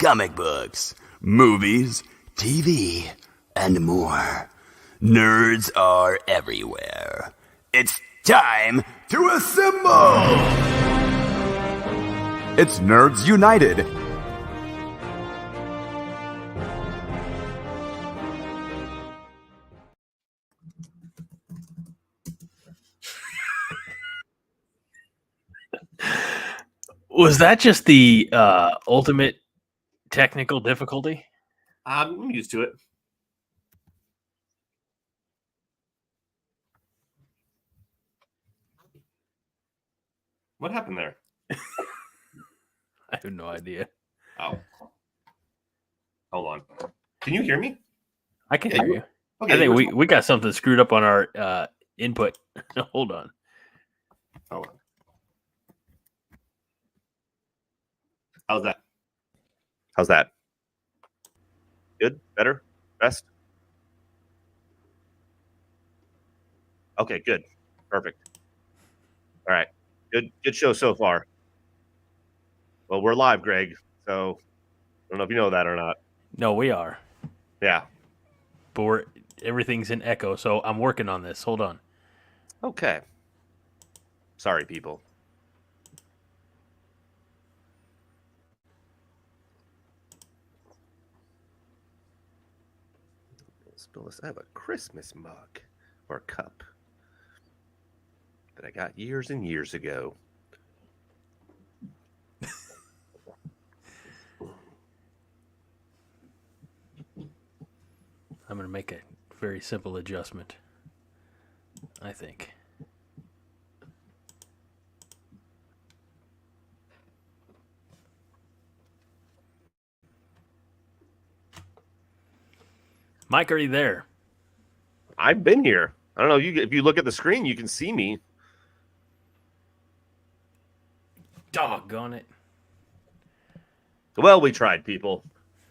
comic books, movies, TV, and more. Nerds are everywhere. It's time to assemble! It's Nerds United. Was that just the ultimate technical difficulty? I'm used to it. What happened there? I have no idea. Oh. Hold on. Can you hear me? I can hear you. Okay, I think we got something screwed up on our input. Hold on. Hold on. How's that? How's that? Good? Better? Best? Okay, good. Perfect. All right. Good show so far. Well, we're live, Greg, so I don't know if you know that or not. No, we are. Yeah. But everything's in echo, so I'm working on this. Hold on. Okay. Sorry, people. Spill this. I have a Christmas mug or cup that I got years and years ago. I'm going to make a very simple adjustment, I think. Mike, are you there? I've been here. I don't know. If you look at the screen, you can see me. Doggone it. Well, we tried, people.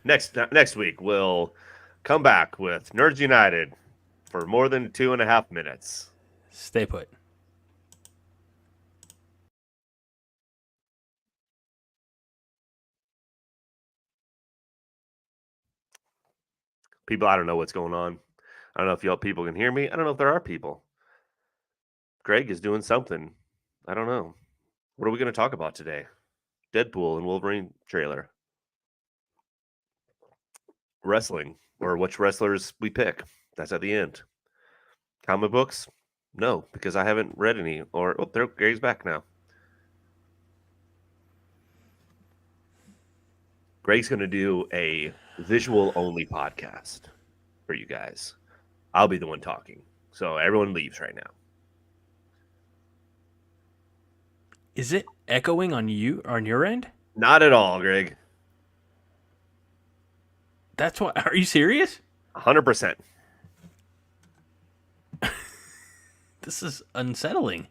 Next week, we'll come back with Nerds United for more than 2.5 minutes. Stay put. People, I don't know what's going on. I don't know if y'all people can hear me. I don't know if there are people. Greg is doing something. I don't know. What are we going to talk about today? Deadpool and Wolverine trailer. Wrestling, or which wrestlers we pick. That's at the end. Comic books? No, because I haven't read any. There, Greg's back now. Greg's going to do a visual-only podcast for you guys. I'll be the one talking. So everyone leaves right now. Is it echoing on your end? Not at all, Greg. That's what. Are you serious? 100%. This is unsettling.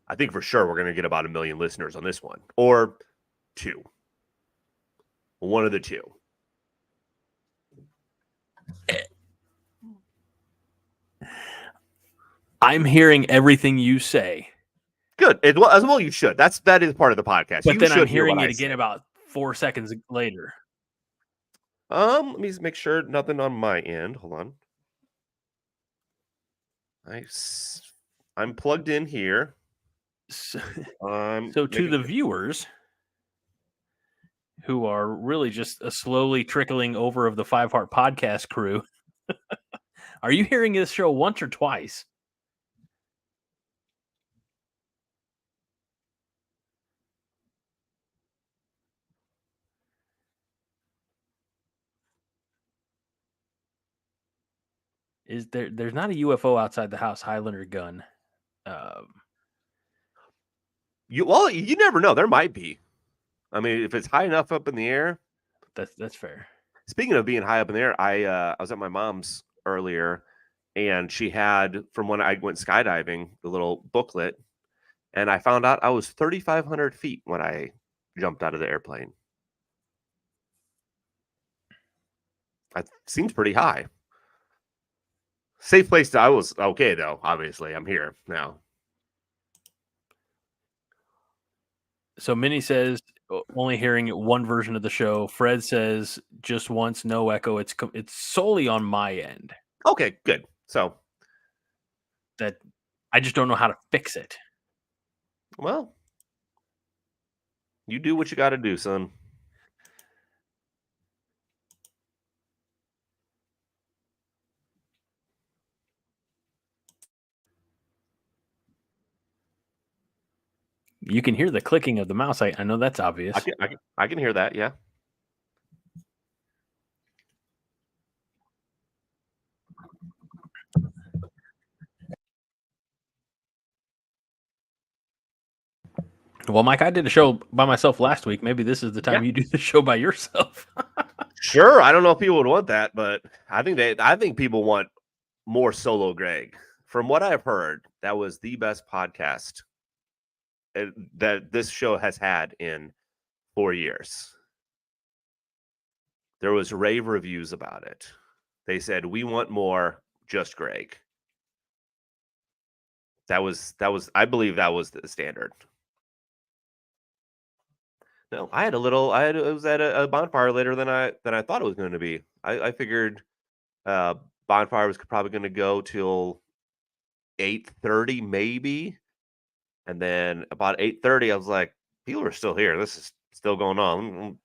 I think for sure we're going to get about 1 million listeners on this one. Or 2. One of the 2. I'm hearing everything you say. Good. As well you should. That is part of the podcast. But you then I'm hear hearing what it I again say. about 4 seconds later. Let me just make sure nothing on my end. Hold on. I'm plugged in here. So to the viewers who are really just a slowly trickling over of the 5 Heart Podcast crew, are you hearing this show once or twice? Is there's not a UFO outside the house, Highlander gun. You never know. There might be. I mean, if it's high enough up in the air. That's fair. Speaking of being high up in the air, I was at my mom's earlier, and she had, from when I went skydiving, the little booklet, and I found out I was 3,500 feet when I jumped out of the airplane. It seems pretty high. Safe place I was okay, though. Obviously, I'm here now. So Minnie says only hearing one version of the show. Fred says just once, no echo. It's solely on my end. Okay, good. So that I just don't know how to fix it. Well, you do what you got to do, son. You can hear the clicking of the mouse. I know that's obvious. I can hear that. Yeah. Well, Mike, I did a show by myself last week. Maybe this is the time you do the show by yourself. Sure. I don't know if people would want that, but I think people want more solo Greg. From what I've heard, that was the best podcast that this show has had in 4 years. There was rave reviews about it. They said, we want more, just Greg. That was I believe that was the standard. No, it was at a bonfire later than I thought it was going to be. I figured bonfire was probably going to go till 8:30 maybe. And then about 8:30 I was like, people are still here. This is still going on.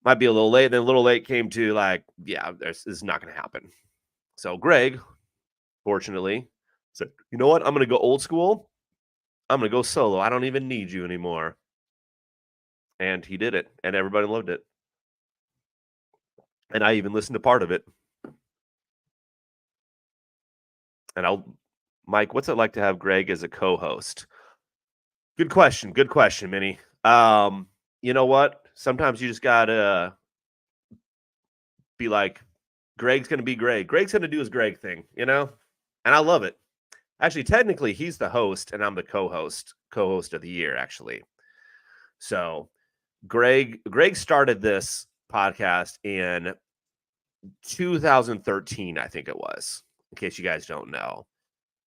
Might be a little late. Then a little late came to like, yeah, this is not going to happen. So Greg, fortunately, said, you know what? I'm going to go old school. I'm going to go solo. I don't even need you anymore. And he did it, and everybody loved it. And I even listened to part of it. And Mike, what's it like to have Greg as a co-host? Good question, Minnie. You know what? Sometimes you just gotta be like, Greg's gonna be Greg. Greg's gonna do his Greg thing, you know? And I love it. Actually, technically, he's the host, and I'm the co-host of the year, actually. So Greg started this podcast in 2013, I think it was, in case you guys don't know,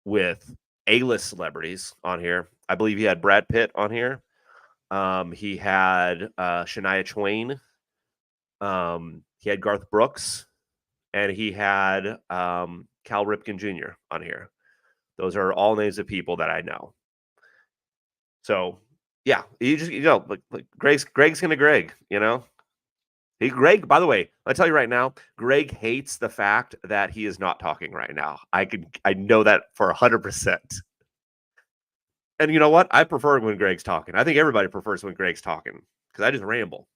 with A-list celebrities on here. I believe he had Brad Pitt on here. He had Shania Twain. He had Garth Brooks, and he had Cal Ripken Jr. on here. Those are all names of people that I know. So yeah, you just like Greg's gonna Greg, you know. Greg, by the way, I'll tell you right now, Greg hates the fact that he is not talking right now. I know that for 100%. And you know what? I prefer when Greg's talking. I think everybody prefers when Greg's talking because I just ramble.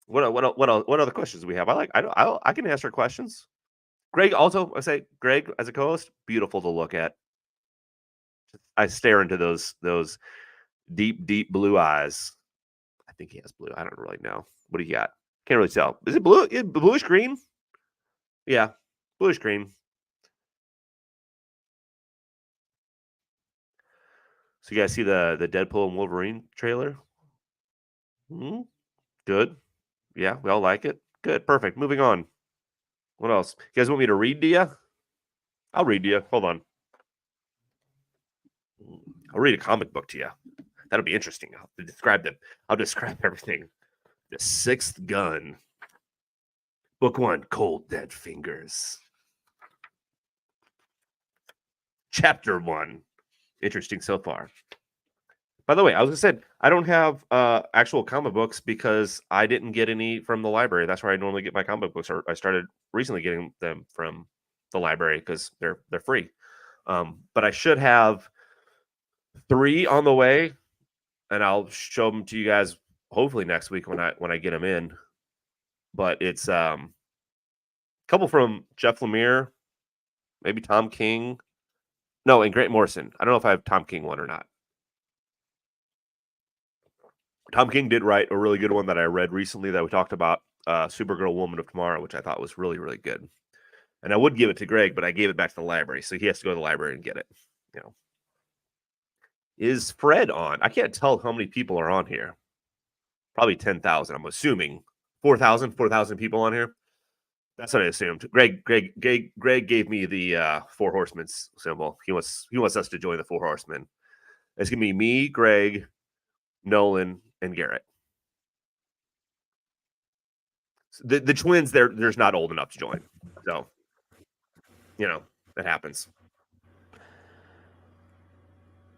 What other questions do we have? I can answer questions. Greg, also, I say Greg as a co-host, beautiful to look at. I stare into those deep blue eyes. I think he has blue. I don't really know. What do you got? Can't really tell. Is it blue? Bluish green? Yeah, bluish green. So you guys see the Deadpool and Wolverine trailer? Good. Yeah, we all like it. Good. Perfect. Moving on. What else? You guys want me to read to you? I'll read to you. Hold on. I'll read a comic book to you. That'll be interesting. I'll describe everything. The Sixth Gun. Book 1, Cold Dead Fingers. Chapter 1. Interesting so far. By the way, I was going to say, I don't have actual comic books because I didn't get any from the library. That's where I normally get my comic books. Or I started recently getting them from the library because they're free. But I should have 3 on the way, and I'll show them to you guys hopefully next week when I get them in. But it's a couple from Jeff Lemire, maybe Tom King. No, and Grant Morrison. I don't know if I have Tom King one or not. Tom King did write a really good one that I read recently that we talked about, Supergirl Woman of Tomorrow, which I thought was really, really good. And I would give it to Greg, but I gave it back to the library, so he has to go to the library and get it. You know, is Fred on? I can't tell how many people are on here. Probably 10,000. I'm assuming 4,000 people on here. That's what I assumed. Greg gave me the Four Horsemen symbol. He wants us to join the Four Horsemen. It's gonna be me, Greg, Nolan, and Garrett. The twins, there's not old enough to join, so it happens.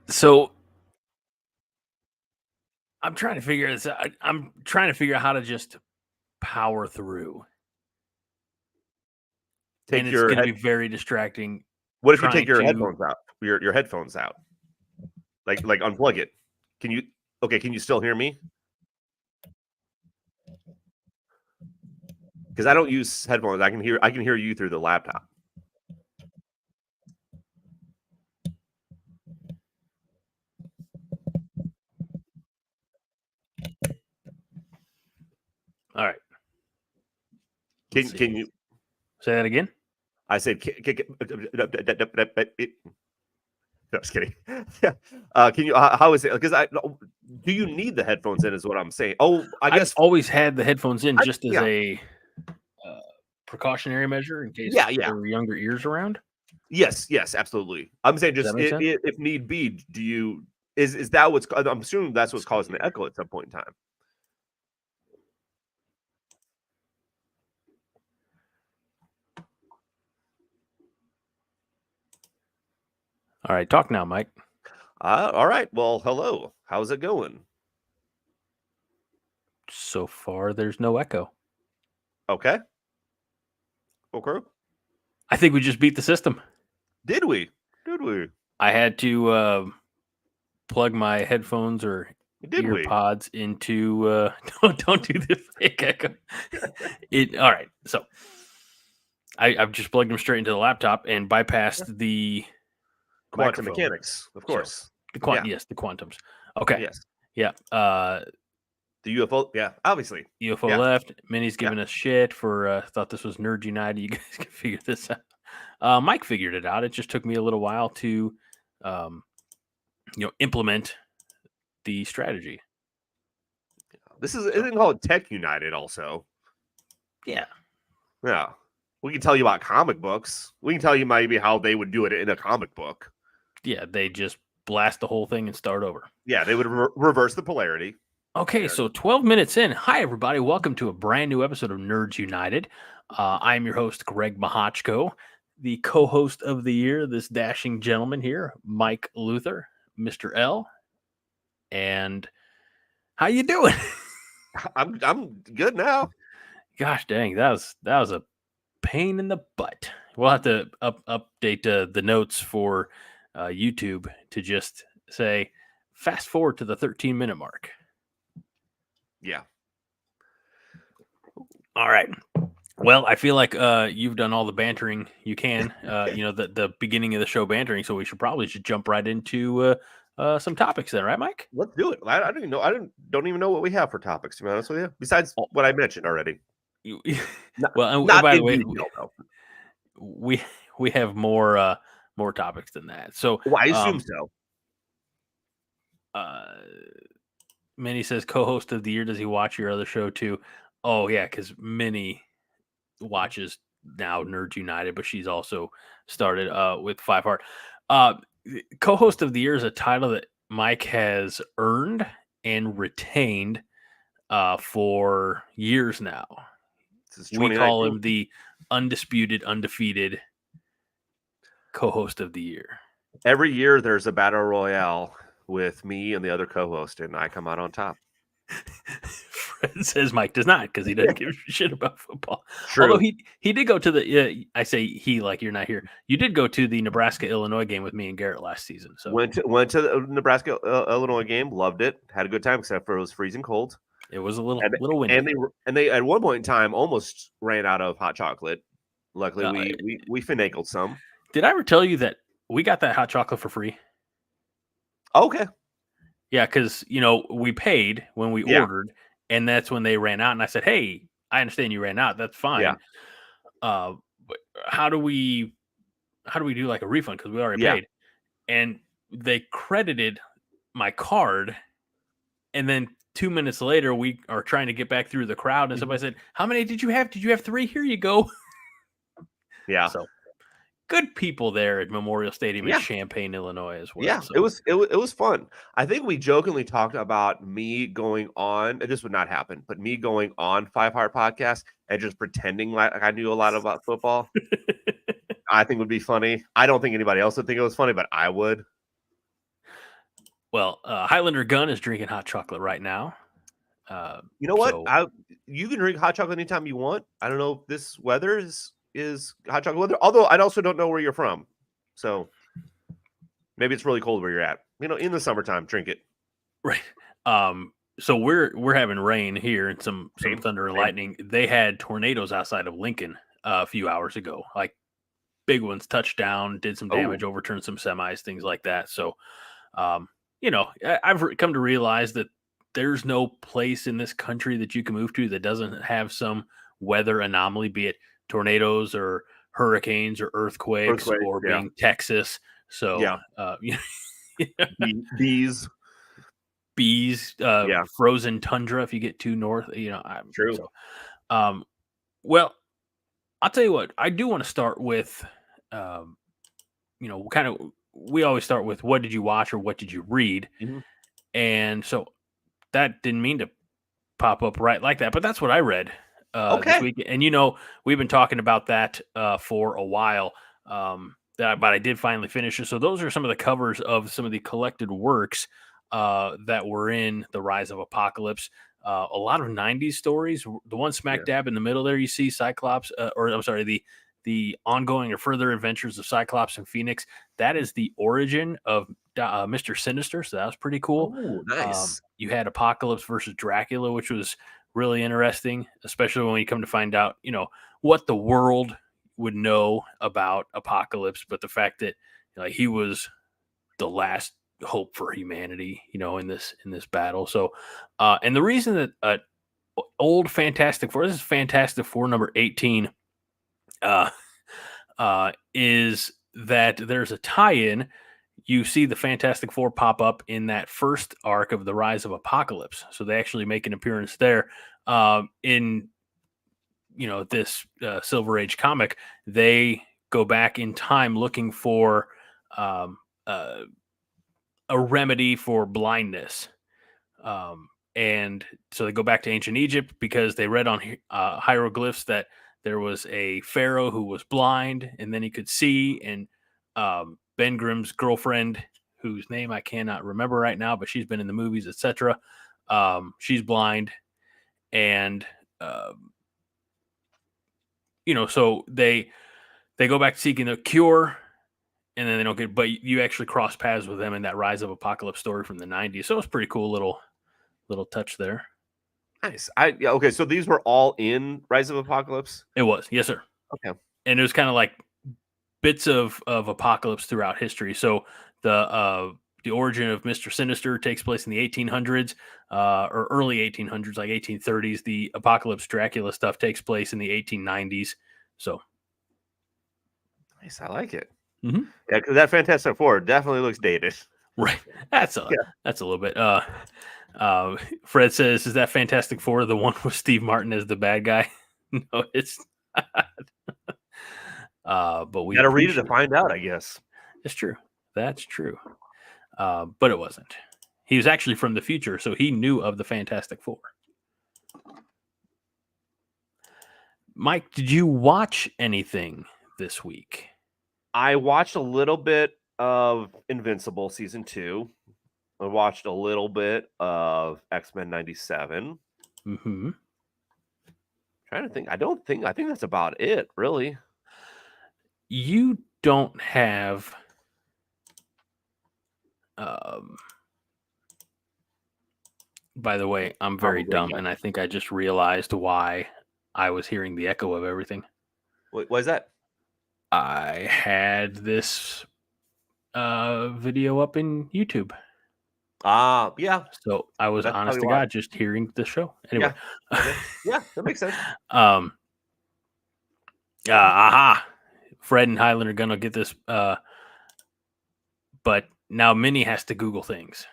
So I'm trying to figure this out. I'm trying to figure out how to just power through. Take and it's your going to be very distracting. What if you take your headphones out? Your headphones out, like unplug it. Can you still hear me? Because I don't use headphones. I can hear you through the laptop. All right. Can you say that again? I said, no, just kidding. Can you? How is it? Because do you need the headphones in? Is what I'm saying. Oh, I guess I've always had the headphones in just as a precautionary measure in case there were younger ears around. Yes, absolutely. I'm saying just if need be, do you? Is that what's? I'm assuming that's what's causing the echo at some point in time. All right, talk now, Mike. All right. Well, hello. How's it going? So far, there's no echo. Okay. I think we just beat the system. Did we? I had to plug my headphones or ear pods into. Don't do the fake echo. All right. So I've just plugged them straight into the laptop and bypassed the quantum mechanics, of course. So, yes, the quantums. Okay. Yes. Yeah. The UFO. Yeah, obviously. UFO left. Minnie's giving us shit for thought this was Nerds United. You guys can figure this out. Mike figured it out. It just took me a little while to, implement the strategy. This isn't called Tech United. Also. Yeah. Yeah. We can tell you about comic books. We can tell you maybe how they would do it in a comic book. Yeah, they just blast the whole thing and start over. Yeah, they would reverse the polarity. Okay, so 12 minutes in. Hi, everybody. Welcome to a brand new episode of Nerds United. I'm your host, Greg Mahochko, the co-host of the year, this dashing gentleman here, Mike Luther, Mr. L. And how you doing? I'm good now. Gosh dang, that was a pain in the butt. We'll have to update the notes for YouTube to just say fast forward to the 13-minute mark. Yeah. All right. Well, I feel like you've done all the bantering you can. The beginning of the show bantering. So we should probably jump right into some topics then, right, Mike? Let's do it. I don't even know. Don't even know what we have for topics, to be honest with you. Besides what I mentioned already. Well, not by the way, detail, we have more topics than that. So I assume so. Minnie says co-host of the year. Does he watch your other show too? Oh yeah, because Minnie watches now Nerds United, but she's also started with Five Heart. Co-host of the year is a title that Mike has earned and retained for years now. We call him the undisputed, undefeated co-host of the year. Every year there's a battle royale with me and the other co-host, and I come out on top. Fred says Mike does not, because he doesn't give a shit about football. True. Although he did go to the I say he like you're not here. You did go to the Nebraska-Illinois game with me and Garrett last season. So went to the Nebraska-Illinois game, loved it, had a good time except for it was freezing cold. It was a little windy. And they at one point in time almost ran out of hot chocolate. Luckily, we finagled some. Did I ever tell you that we got that hot chocolate for free? Okay. Yeah, because we paid when we ordered, and that's when they ran out. And I said, "Hey, I understand you ran out. That's fine. Yeah. But how do we do like a refund because we already paid?" And they credited my card, and then 2 minutes later, we are trying to get back through the crowd, and somebody said, "How many did you have? Did you have 3? Here you go." Yeah. So good people there at Memorial Stadium in Yeah. Champaign, Illinois as well. Yeah, So it was fun. I think we jokingly talked about me going on, and this would not happen, but me going on Five Heart Podcast and just pretending like I knew a lot about football, I think would be funny. I don't think anybody else would think it was funny, but I would. well, Highlander Gun is drinking hot chocolate right now. You know what? So You can drink hot chocolate anytime you want. I don't know if this weather is hot chocolate weather. Although I also don't know where you're from, so maybe it's really cold where you're at. In the summertime, drink it. right. So we're having rain here and some Same, thunder and same. lightning. They had tornadoes outside of Lincoln a few hours ago, like big ones touched down, did some damage, overturned some semis, things like that. So, I've come to realize that there's no place in this country that you can move to that doesn't have some weather anomaly, be it tornadoes or hurricanes or earthquakes or yeah. being Texas. So, Yeah. Bees. bees, Yeah. frozen tundra if you get too north. True. So, well, I'll tell you what. I do want to start with, kind of. We always start with what did you watch or what did you read, Mhm. and so that didn't mean to pop up right like that, but that's what I read this Okay. week. And we've been talking about that for a while. But I did finally finish it. So those are some of the covers of some of the collected works that were in The Rise of Apocalypse. A lot of '90s stories. The one smack Yeah. dab in the middle there, you see Cyclops, or I'm sorry, the ongoing or further adventures of Cyclops and Phoenix. That is the origin of Mr. Sinister. So that was pretty cool. Oh, nice. You had Apocalypse versus Dracula, which was really interesting, especially when you come to find out, what the world would know about Apocalypse, but the fact that he was the last hope for humanity, in this battle. So, and the reason that old Fantastic Four, this is Fantastic Four number 18, is that there's a tie-in. You see the Fantastic Four pop up in that first arc of The Rise of Apocalypse. So they actually make an appearance there. In this Silver Age comic, they go back in time looking for um, uh, a remedy for blindness. And so they go back to ancient Egypt because they read on hieroglyphs that there was a pharaoh who was blind and then he could see. And Ben Grimm's girlfriend, whose name I cannot remember right now, but she's been in the movies, etc. She's blind, and so they go back seeking the cure, and then they don't get. But you actually cross paths with them in that Rise of Apocalypse story from the '90s. So it's pretty cool little touch there. Nice. Okay. So these were all in Rise of Apocalypse. It was, yes, sir. Okay. And it was kind of like bits of Apocalypse throughout history. So the origin of Mr. Sinister takes place in the 1800s or early 1800s, like 1830s. The Apocalypse Dracula stuff takes place in the 1890s. So Nice. I like it. Mm-hmm. Yeah, because that Fantastic Four definitely looks dated. Right. That's a little bit. Fred says, "Is that Fantastic Four the one with Steve Martin as the bad guy?" No, it's not. But we got to read it to find out, I guess. It's true. That's true. But it wasn't. He was actually from the future, so he knew of the Fantastic Four. Mike, did you watch anything this week? I watched a little bit of Invincible season 2. I watched a little bit of X-Men 97. Mm-hmm. Trying to think. I think that's about it, really. You don't have by the way, I'm very dumb, and I think I just realized why I was hearing the echo of everything. What is that? I had this video up in YouTube. Yeah. So I was honest to God just hearing the show. Anyway. Yeah, that makes sense. Fred and Highland are gonna get this but now Minnie has to Google things.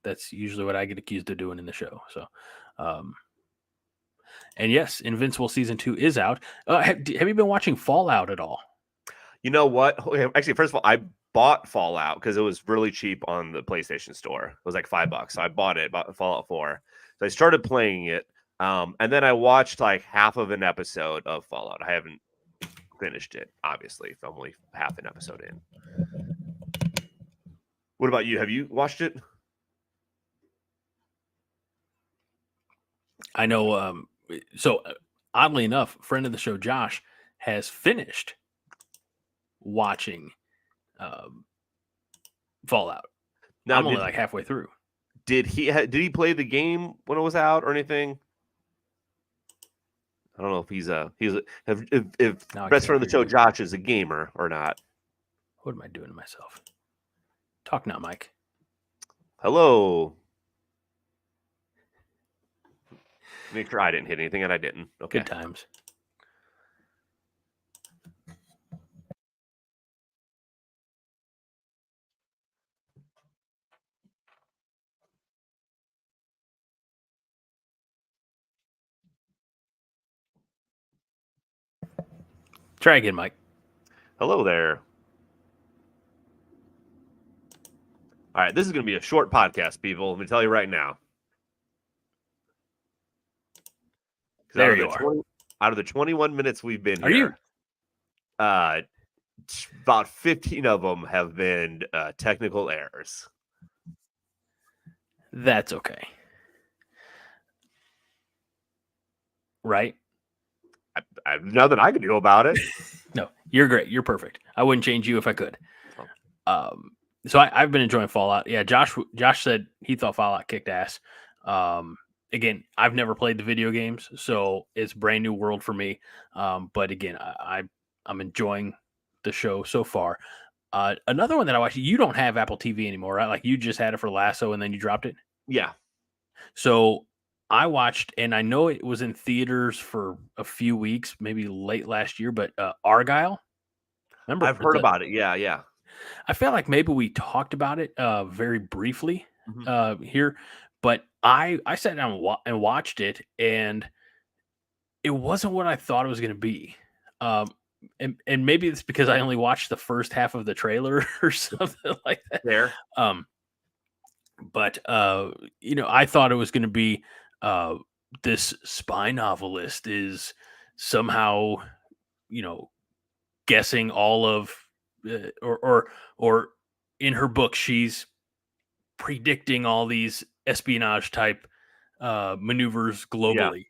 That's usually what I get accused of doing in the show. So And yes, Invincible season 2 is out. Have you been watching Fallout at all? You know what? Actually, first of all, I bought Fallout because it was really cheap on the PlayStation Store. It was like $5, so I bought Fallout 4. So I started playing it, and then I watched like half of an episode of Fallout. I haven't finished it, obviously. I'm only half an episode in. What about you? Have you watched it? I know. So oddly enough, friend of the show Josh has finished watching Fallout. Now, I'm only like halfway through. Did he play the game when it was out or anything? I don't know if if best friend of the show Josh is a gamer or not. What am I doing to myself? Talk now, Mike. Hello. Make sure I didn't hit anything, and I didn't. Okay. Good times. Try again, Mike. Hello there. All right, this is going to be a short podcast, people. Let me tell you right now. There you are. Out of the 21 minutes we've been here, about 15 of them have been technical errors. That's okay. Right? Nothing I can do about it. No, you're great. You're perfect. I wouldn't change you if I could. So I've been enjoying Fallout. Yeah, Josh said he thought Fallout kicked ass. Again, I've never played the video games, so it's a brand new world for me. But again, I'm enjoying the show so far. Another one that I watched, you don't have Apple TV anymore, right? Like you just had it for Lasso and then you dropped it? Yeah. So I watched, and I know it was in theaters for a few weeks, maybe late last year, but Argyle. Remember? I've heard about it. Yeah. I felt like maybe we talked about it very briefly here, but I sat down and watched it, and it wasn't what I thought it was going to be. And maybe it's because I only watched the first half of the trailer or something like that. There. But I thought it was going to be this spy novelist is somehow, guessing all of, or in her book, she's predicting all these espionage type maneuvers globally.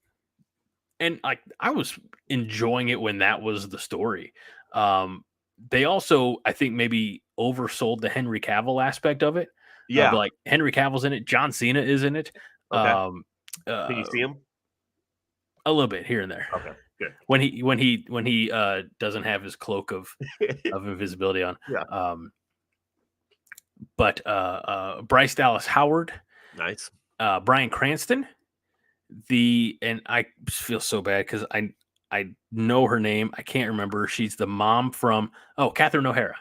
Yeah. And I was enjoying it when that was the story. They also, I think, maybe oversold the Henry Cavill aspect of it. Yeah, but like Henry Cavill's in it, John Cena is in it. Okay. Can you see him? A little bit here and there. Okay, good. When he doesn't have his cloak of invisibility on. Yeah. But Bryce Dallas Howard, nice. Bryan Cranston, and I feel so bad because I know her name. I can't remember. She's the mom from Catherine O'Hara.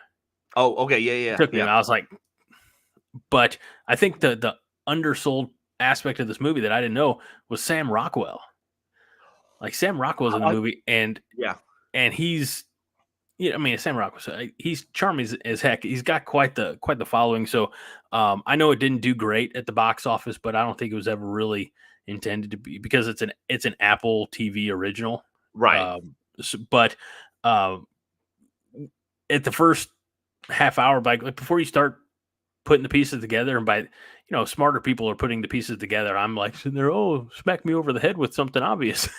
Oh, okay, yeah. Took me. I was like, but I think the undersold aspect of this movie that I didn't know was Sam Rockwell. Like Sam Rockwell's in the movie, and he's, Sam Rockwell. He's charming as heck. He's got quite the following. So I know it didn't do great at the box office, but I don't think it was ever really intended to be, because it's an Apple TV original, right? But at the first half hour, like before you start putting the pieces together, and by smarter people are putting the pieces together, I'm like sitting there, smack me over the head with something obvious.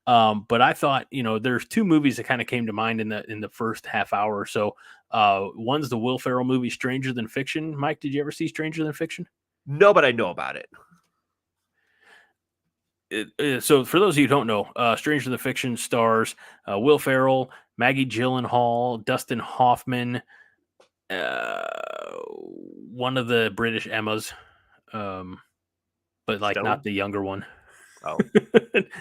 But I thought, there's two movies that kind of came to mind in the first half hour or so. One's the Will Ferrell movie Stranger Than Fiction. Mike, did you ever see Stranger Than Fiction? No, but I know about it. So for those of you who don't know, Stranger Than Fiction stars Will Ferrell, Maggie Gyllenhaal, Dustin Hoffman, one of the British Emmas, but like Stone? Not the younger one. Oh,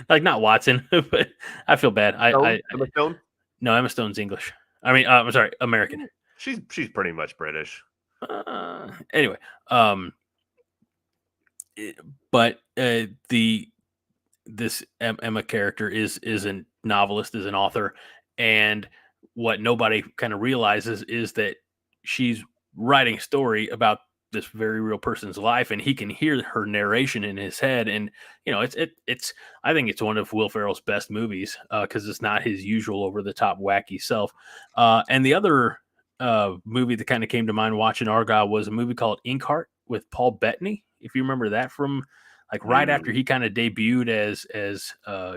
like not Watson, but I feel bad. Emma Stone? No, Emma Stone's English. I mean, I'm sorry, American. She's pretty much British. Anyway, but the this Emma character is a novelist, is an author, and what nobody kind of realizes is that she's writing a story about this very real person's life, and he can hear her narration in his head. And it's I think it's one of Will Ferrell's best movies because it's not his usual over the top wacky self. And the other movie that kind of came to mind watching Argyle was a movie called Inkheart with Paul Bettany, if you remember that, from like right after he kind of debuted as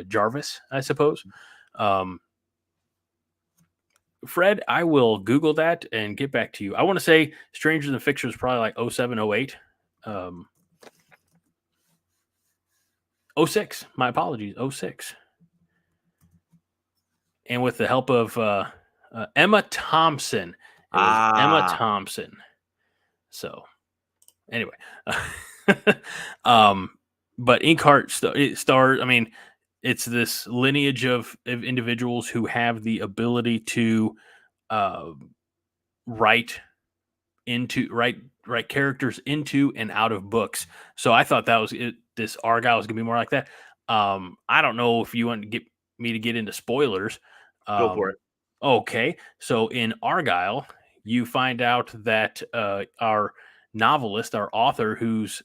Jarvis, I suppose. Fred, I will Google that and get back to you. I want to say Stranger Than Fiction was probably like 07, 08. 06. My apologies. 06. And with the help of Emma Thompson. It was Emma Thompson. So anyway. But Inkheart it stars, I mean, it's this lineage of individuals who have the ability to write characters into and out of books. So I thought that was it. This Argyle was gonna be more like that. I don't know if you want to get me to get into spoilers. Go for it. Okay, so in Argyle, you find out that our novelist, our author, whose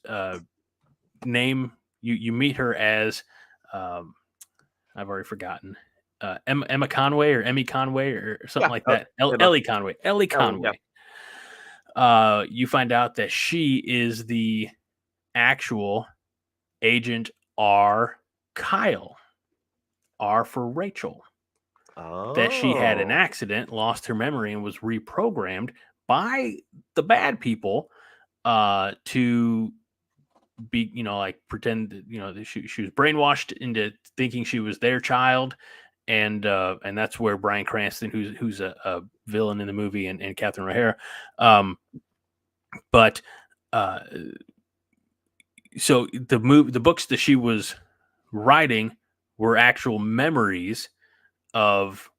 name you meet her as, I've already forgotten. Emma Conway or Emmy Conway or something like that. Ellie Conway. Ellie Conway. Yeah. You find out that she is the actual Agent R. Kyle. R for Rachel. That she had an accident, lost her memory, and was reprogrammed by the bad people to be, like pretend, that she was brainwashed into thinking she was their child. And that's where Bryan Cranston, who's a villain in the movie, and Catherine O'Hara. So the books that she was writing were actual memories of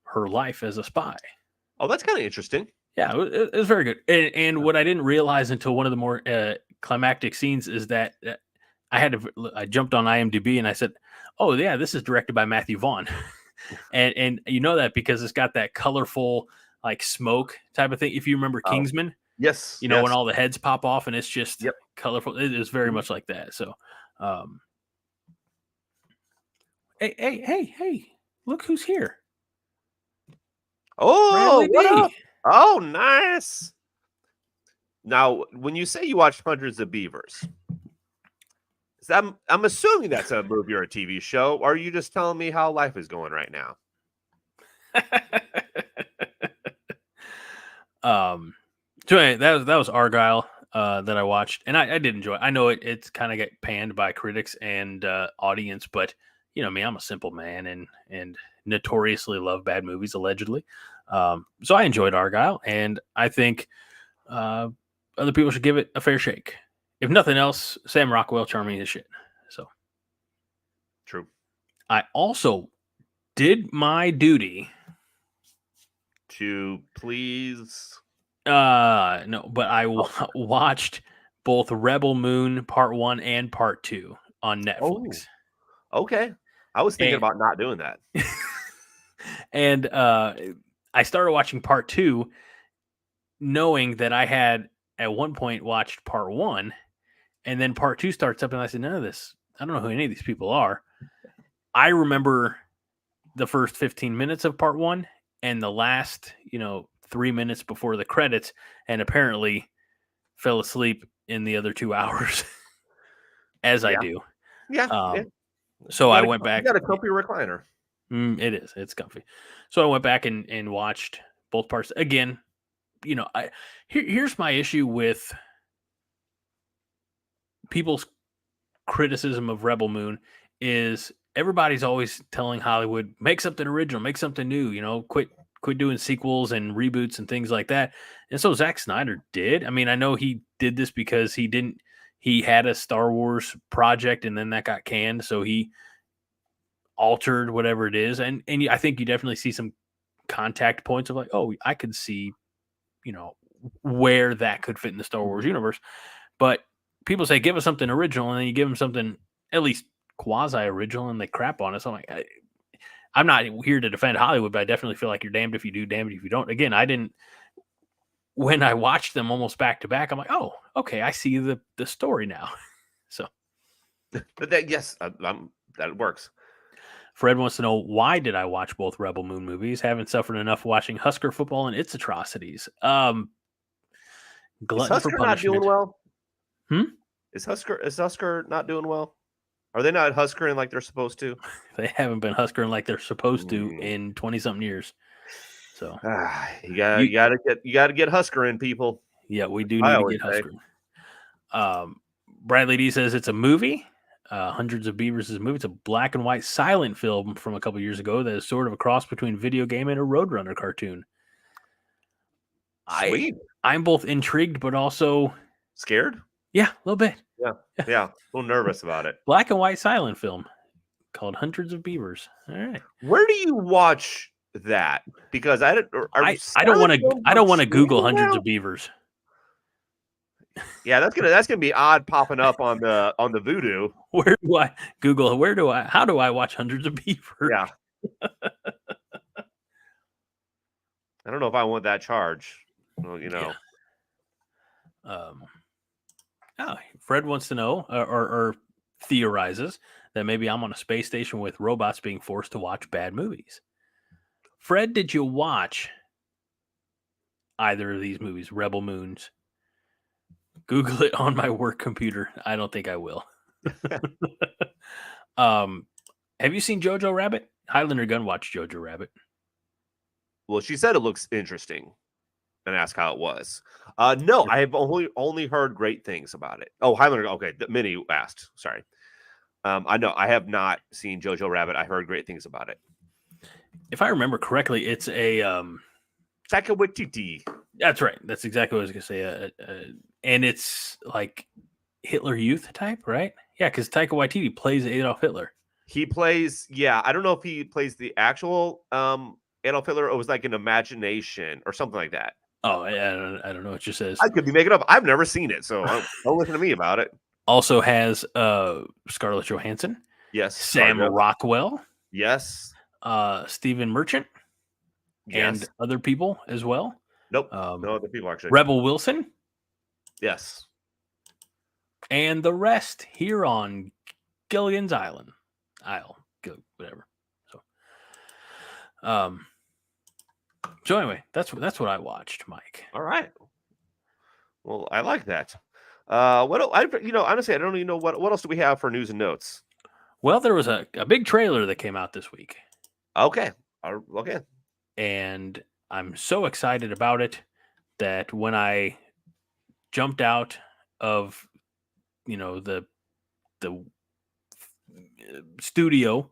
her life as a spy. Oh, that's kind of interesting. Yeah, it was very good. And what I didn't realize until one of the more climactic scenes is that I jumped on IMDb and I said, "Oh yeah, this is directed by Matthew Vaughn," and you know that because it's got that colorful like smoke type of thing. If you remember Kingsman, yes, when all the heads pop off and it's just colorful. It is very much like that. So, hey, look who's here! Oh, what up? Oh, nice. Now, when you say you watched Hundreds of Beavers, I'm assuming that's a movie or a TV show, or are you just telling me how life is going right now? So anyway, that was Argyle that I watched, and I did enjoy it. I know it's kind of get panned by critics and audience, but me, I'm a simple man and notoriously love bad movies, allegedly. So I enjoyed Argyle, and I think other people should give it a fair shake. If nothing else, Sam Rockwell charming as shit. So true. I also did my duty to please. No, but I watched both Rebel Moon Part 1 and Part 2 on Netflix. Oh, okay. I was thinking about not doing that. And I started watching Part 2 knowing that I had at one point watched Part 1, and then Part 2 starts up and I said, none of this, I don't know who any of these people are. I remember the first 15 minutes of Part 1 and the last, 3 minutes before the credits, and apparently fell asleep in the other 2 hours as I do. Yeah. So I went back. You got a comfy recliner. It is. It's comfy. So I went back and watched both parts again. Here's my issue with people's criticism of Rebel Moon is everybody's always telling Hollywood, make something original, make something new, quit doing sequels and reboots and things like that. And so Zack Snyder did. I mean, I know he did this because he had a Star Wars project and then that got canned. So he altered whatever it is. And I think you definitely see some contact points of like, oh, I could see, where that could fit in the Star Wars universe. But people say, give us something original. And then you give them something at least quasi original and they crap on us. I'm like, I'm not here to defend Hollywood, but I definitely feel like you're damned if you do, damned if you don't. Again, when I watched them almost back to back, I'm like, oh, okay, I see the story now. So, But that works. Fred wants to know, why did I watch both Rebel Moon movies? Haven't suffered enough watching Husker football and its atrocities. Is Glutton for Husker not doing punishment. well? Hmm? Is Husker not doing well? Are they not Huskering like they're supposed to? They haven't been Huskering like they're supposed to in 20-something years. So you gotta get Huskering, people. yeah, we do need to get Huskering. Bradley D says it's a movie. Hundreds of Beavers is a movie. It's a black and white silent film from a couple years ago that is sort of a cross between video game and a Roadrunner cartoon. Sweet. I'm both intrigued, but also Scared? Yeah, a little bit. Yeah. A little nervous about it. Black and white silent film called Hundreds of Beavers. All right. Where do you watch that? Because I don't want to Google Hundreds of Beavers. Yeah, that's gonna be odd popping up on the Voodoo. Where do I Google? How do I watch Hundreds of Beavers? Yeah. I don't know if I want that charge. Well, Yeah. Fred wants to know or theorizes that maybe I'm on a space station with robots being forced to watch bad movies. Fred, did you watch either of these movies, Rebel Moons? Google it on my work computer. I don't think I will. Have you seen Jojo Rabbit? Highlander Gun watched Jojo Rabbit. Well, she said it looks interesting and asked how it was. No, I have only heard great things about it. Oh, Highlander. Okay, Minnie asked. Sorry. I know I have not seen Jojo Rabbit. I heard great things about it. If I remember correctly, it's a Taika Waititi. That's right. That's exactly what I was gonna say. And it's like Hitler Youth type, right? Yeah, because Taika Waititi plays Adolf Hitler. He plays. Yeah, I don't know if he plays the actual Adolf Hitler or it was like an imagination or something like that. Oh, I don't know. It just says. I could be making up. I've never seen it, so don't listen to me about it. Also has Scarlett Johansson. Yes. Sam Rockwell. Yes. Stephen Merchant. Yes. And other people as well. Nope. No other people actually. Rebel Wilson. Yes. And the rest here on Gilligan's Island. Whatever. So anyway, that's what I watched, Mike. All right. Well, I like that. Honestly, I don't even know what else do we have for news and notes. Well, there was a big trailer that came out this week. Okay. Okay. And I'm so excited about it that when I jumped out of, the studio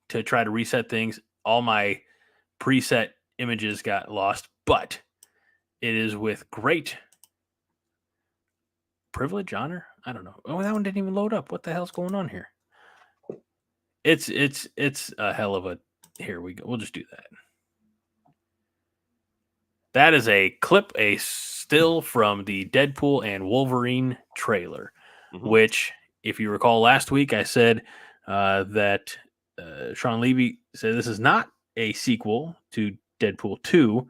to try to reset things, all my preset images got lost, but it is with great privilege, honor. I don't know. Oh, that one didn't even load up. What the hell's going on here? It's a hell of a. Here we go. We'll just do that. That is a still from the Deadpool and Wolverine trailer, which, if you recall last week, I said that Sean Levy said this is not a sequel to Deadpool 2.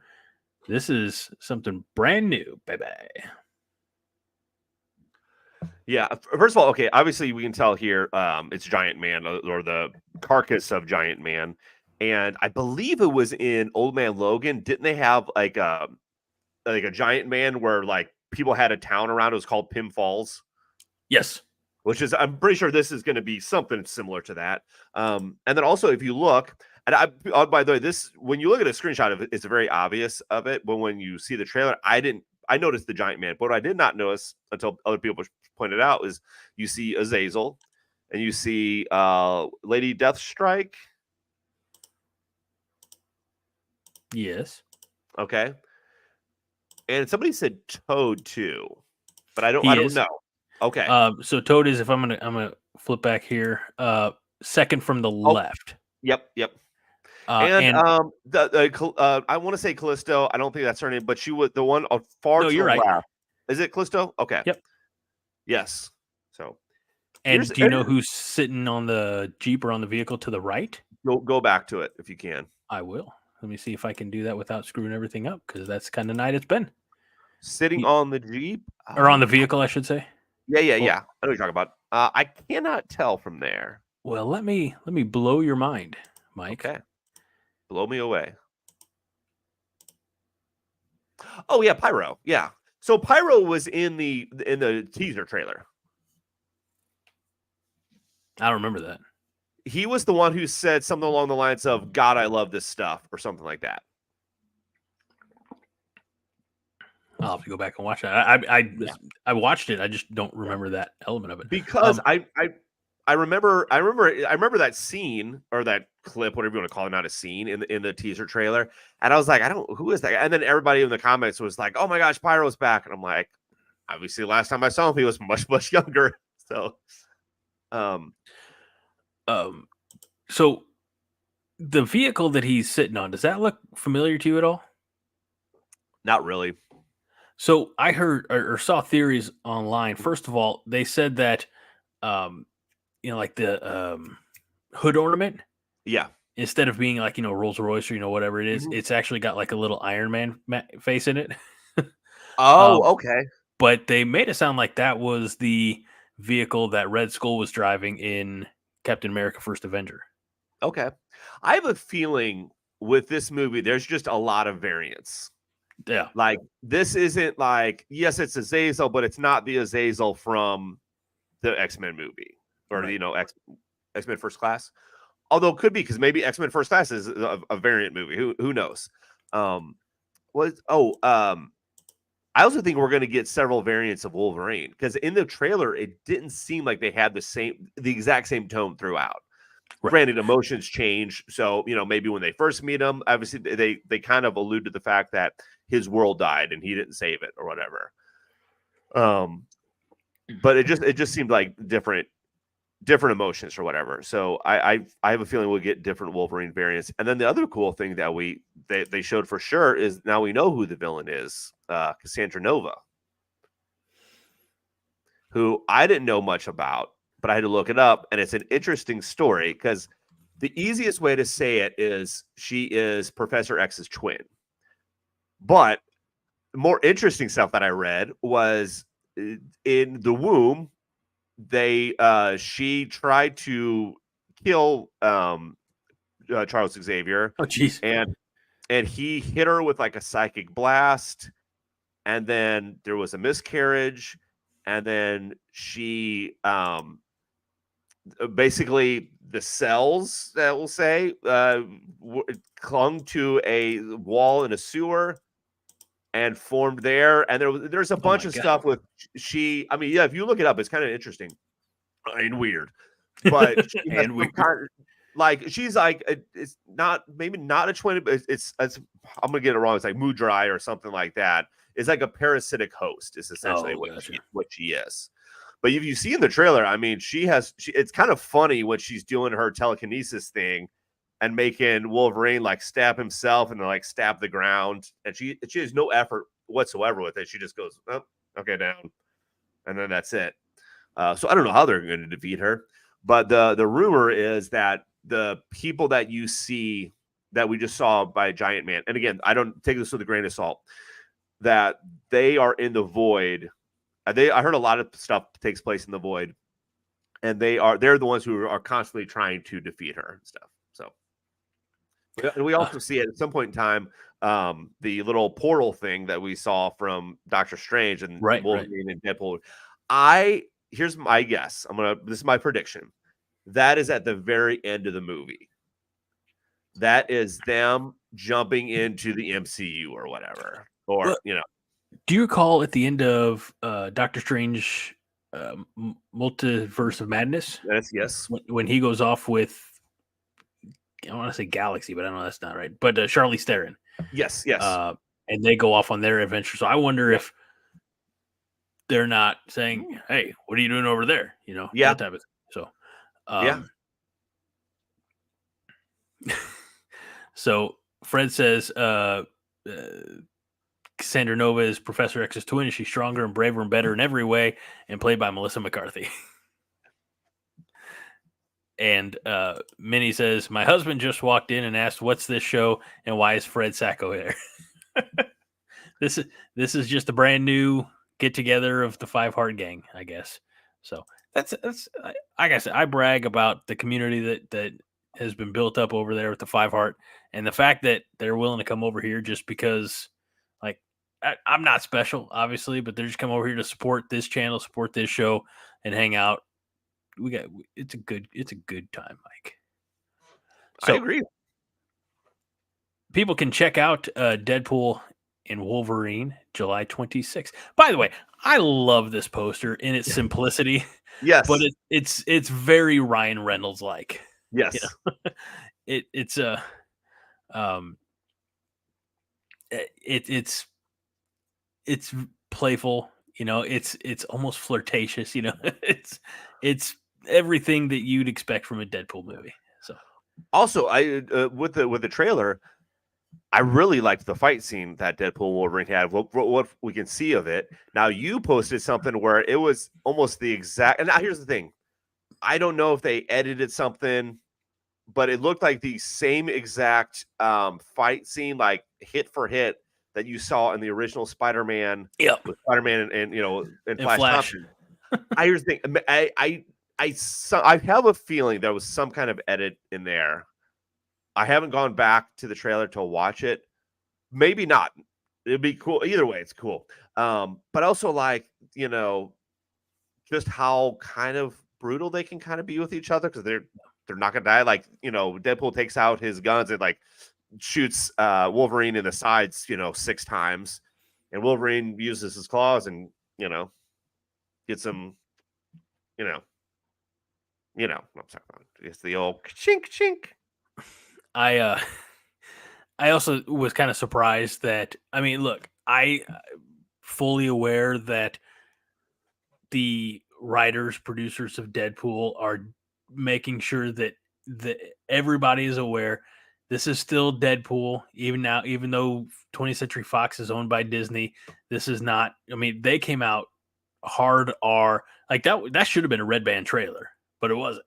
This is something brand new, baby. Yeah. First of all, okay, obviously we can tell here it's Giant Man or the carcass of Giant Man. And I believe it was in Old Man Logan. Didn't they have like a Giant Man where like people had a town around? It was called Pim Falls. Yes. Which is, I'm pretty sure this is going to be something similar to that. And then also, if you look, and by the way, when you look at a screenshot of it, it's very obvious of it. But when you see the trailer, I noticed the Giant Man. But what I did not notice until other people pointed out is you see Azazel and you see Lady Deathstrike. Yes. Okay. And somebody said Toad too, but I don't know. Okay. So Toad is, if I'm gonna flip back here, second from the left. Yep. I want to say Callisto. I don't think that's her name, but she was the one far to the left. Is it Callisto? Okay. Yep. Yes. So, And do you know who's sitting on the Jeep or on the vehicle to the right? Go back to it if you can. I will. Let me see if I can do that without screwing everything up, because that's kind of night it's been. Sitting on the Jeep Or on the vehicle, I should say. Yeah. Well, I know what you're talking about. I cannot tell from there. Well, let me blow your mind, Mike. Okay, blow me away. Oh yeah, Pyro. Yeah, so Pyro was in the teaser trailer. I don't remember that. He was the one who said something along the lines of "God, I love this stuff" or something like that. I'll have to go back and watch that. I watched it. I just don't remember that element of it because I remember that scene or that clip, whatever you want to call it, not a scene in the teaser trailer, and I was like, who is that? And then everybody in the comments was like, "Oh my gosh, Pyro's back!" And I'm like, obviously, last time I saw him, he was much younger. So, so the vehicle that he's sitting on, does that look familiar to you at all? Not really. So I heard or saw theories online. First of all, they said that, like the hood ornament, instead of being like Rolls Royce or whatever it is, it's actually got like a little Iron Man face in it. Okay. But they made it sound like that was the vehicle that Red Skull was driving in Captain America: First Avenger. Okay, I have a feeling with this movie, there's just a lot of variance. Yeah. Like, this isn't like, yes, it's Azazel, but it's not the Azazel from the X-Men movie or, right. X-Men First Class. Although it could be, because maybe X-Men First Class is a variant movie. Who knows? I also think we're going to get several variants of Wolverine, because in the trailer, it didn't seem like they had the exact same tone throughout. Right. Granted, emotions change. So, maybe when they first meet him, obviously they kind of allude to the fact that his world died and he didn't save it or whatever. But it just seemed like different emotions or whatever. So I have a feeling we'll get different Wolverine variants. And then the other cool thing that they showed for sure is now we know who the villain is, Cassandra Nova, who I didn't know much about, but I had to look it up, and it's an interesting story because the easiest way to say it is she is Professor X's twin. But the more interesting stuff that I read was in the womb, she tried to kill Charles Xavier. Oh, jeez. And he hit her with like a psychic blast, and then there was a miscarriage, and then she basically the cells that we'll say clung to a wall in a sewer and formed there. And there's a bunch of stuff with if you look it up, it's kind of interesting and weird, but and weird. She's like, it's not, maybe not a twin, but it's I'm gonna get it wrong. It's like Mudrai or something like that. It's like a parasitic host is essentially what she is. But if you see in the trailer, it's kind of funny when she's doing her telekinesis thing and making Wolverine like stab himself and then like stab the ground. And she has no effort whatsoever with it. She just goes, oh, okay, down. And then that's it. So I don't know how they're going to defeat her. But the rumor is that the people that you see that we just saw by Giant Man, and again, I don't take this with a grain of salt, that they are in the void. I heard a lot of stuff takes place in the void, and they're the ones who are constantly trying to defeat her and stuff. So, and we also see at some point in time the little portal thing that we saw from Doctor Strange and Wolverine and Deadpool. Here's my guess. This is my prediction. That is at the very end of the movie. That is them jumping into the MCU or whatever, Do you recall at the end of Doctor Strange Multiverse of Madness? Yes. When he goes off with, I want to say Galaxy, but I know that's not right. But Charlize Theron. Yes. And they go off on their adventure. So I wonder if they're not saying, hey, what are you doing over there? That type of thing. So, So Fred says, Cassandra Nova is Professor X's twin. She's stronger and braver and better in every way, and played by Melissa McCarthy. And Minnie says, "My husband just walked in and asked, 'What's this show and why is Fred Sacco there?'" This is just a brand new get together of the Five Heart Gang, I guess. So that's like I said, I brag about the community that has been built up over there with the Five Heart, and the fact that they're willing to come over here just because, like, I'm not special, obviously, but they're just come over here to support this channel, support this show, and hang out. It's a good time, Mike. So I agree. people can check out Deadpool and Wolverine July 26th. By the way, I love this poster in its simplicity, Yes. but it's very Ryan Reynolds like. Yes. You know? It's a it's playful, you know, it's almost flirtatious, you know. It's everything that you'd expect from a Deadpool movie. So Also, I with the trailer, I really liked the fight scene that Deadpool Wolverine had. What we can see of it. Now, you posted something where it was almost the exact. And now here's the thing: I don't know if they edited something, but it looked like the same exact fight scene, like hit for hit, that you saw in the original Spider-Man. Yep. With Spider-Man and And Flash Flash. Thompson. Here's the thing: I have a feeling there was some kind of edit in there. I haven't gone back to the trailer to watch it. Maybe not. It'd be cool. Either way, it's cool. But also, like, just how kind of brutal they can kind of be with each other, because they're not gonna die. Like, Deadpool takes out his guns and like shoots Wolverine in the sides, 6 times, and Wolverine uses his claws and gets him, I'm sorry, it's the old chink chink. I also was kind of surprised that, I mean, look, I fully aware that the writers, producers of Deadpool are making sure that everybody is aware this is still Deadpool. Even now, even though 20th Century Fox is owned by Disney, this is not. I mean, they came out hard R like that. That should have been a Red Band trailer, but it wasn't.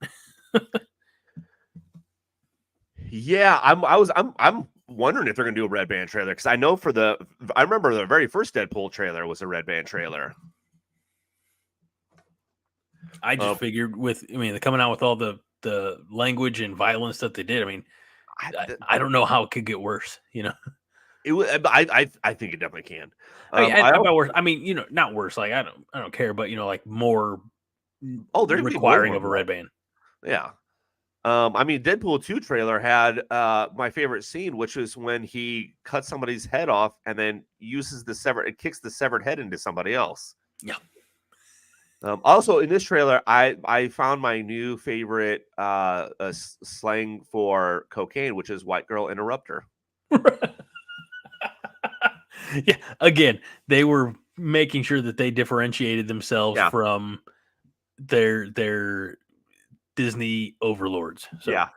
Yeah, I'm wondering if they're gonna do a Red Band trailer, because I know I remember the very first Deadpool trailer was a Red Band trailer. I just figured they're coming out with all the language and violence that they did. I mean, I don't know how it could get worse. It was. I think it definitely can. About worse. I mean, not worse. Like I don't care, but like more. Oh, they're requiring of a Red Band. Yeah. I mean, Deadpool 2 trailer had my favorite scene, which is when he cuts somebody's head off and then uses it kicks the severed head into somebody else. Yeah. Also, in this trailer, I found my new favorite slang for cocaine, which is white girl interrupter. Yeah. Again, they were making sure that they differentiated themselves from their Disney overlords. So yeah,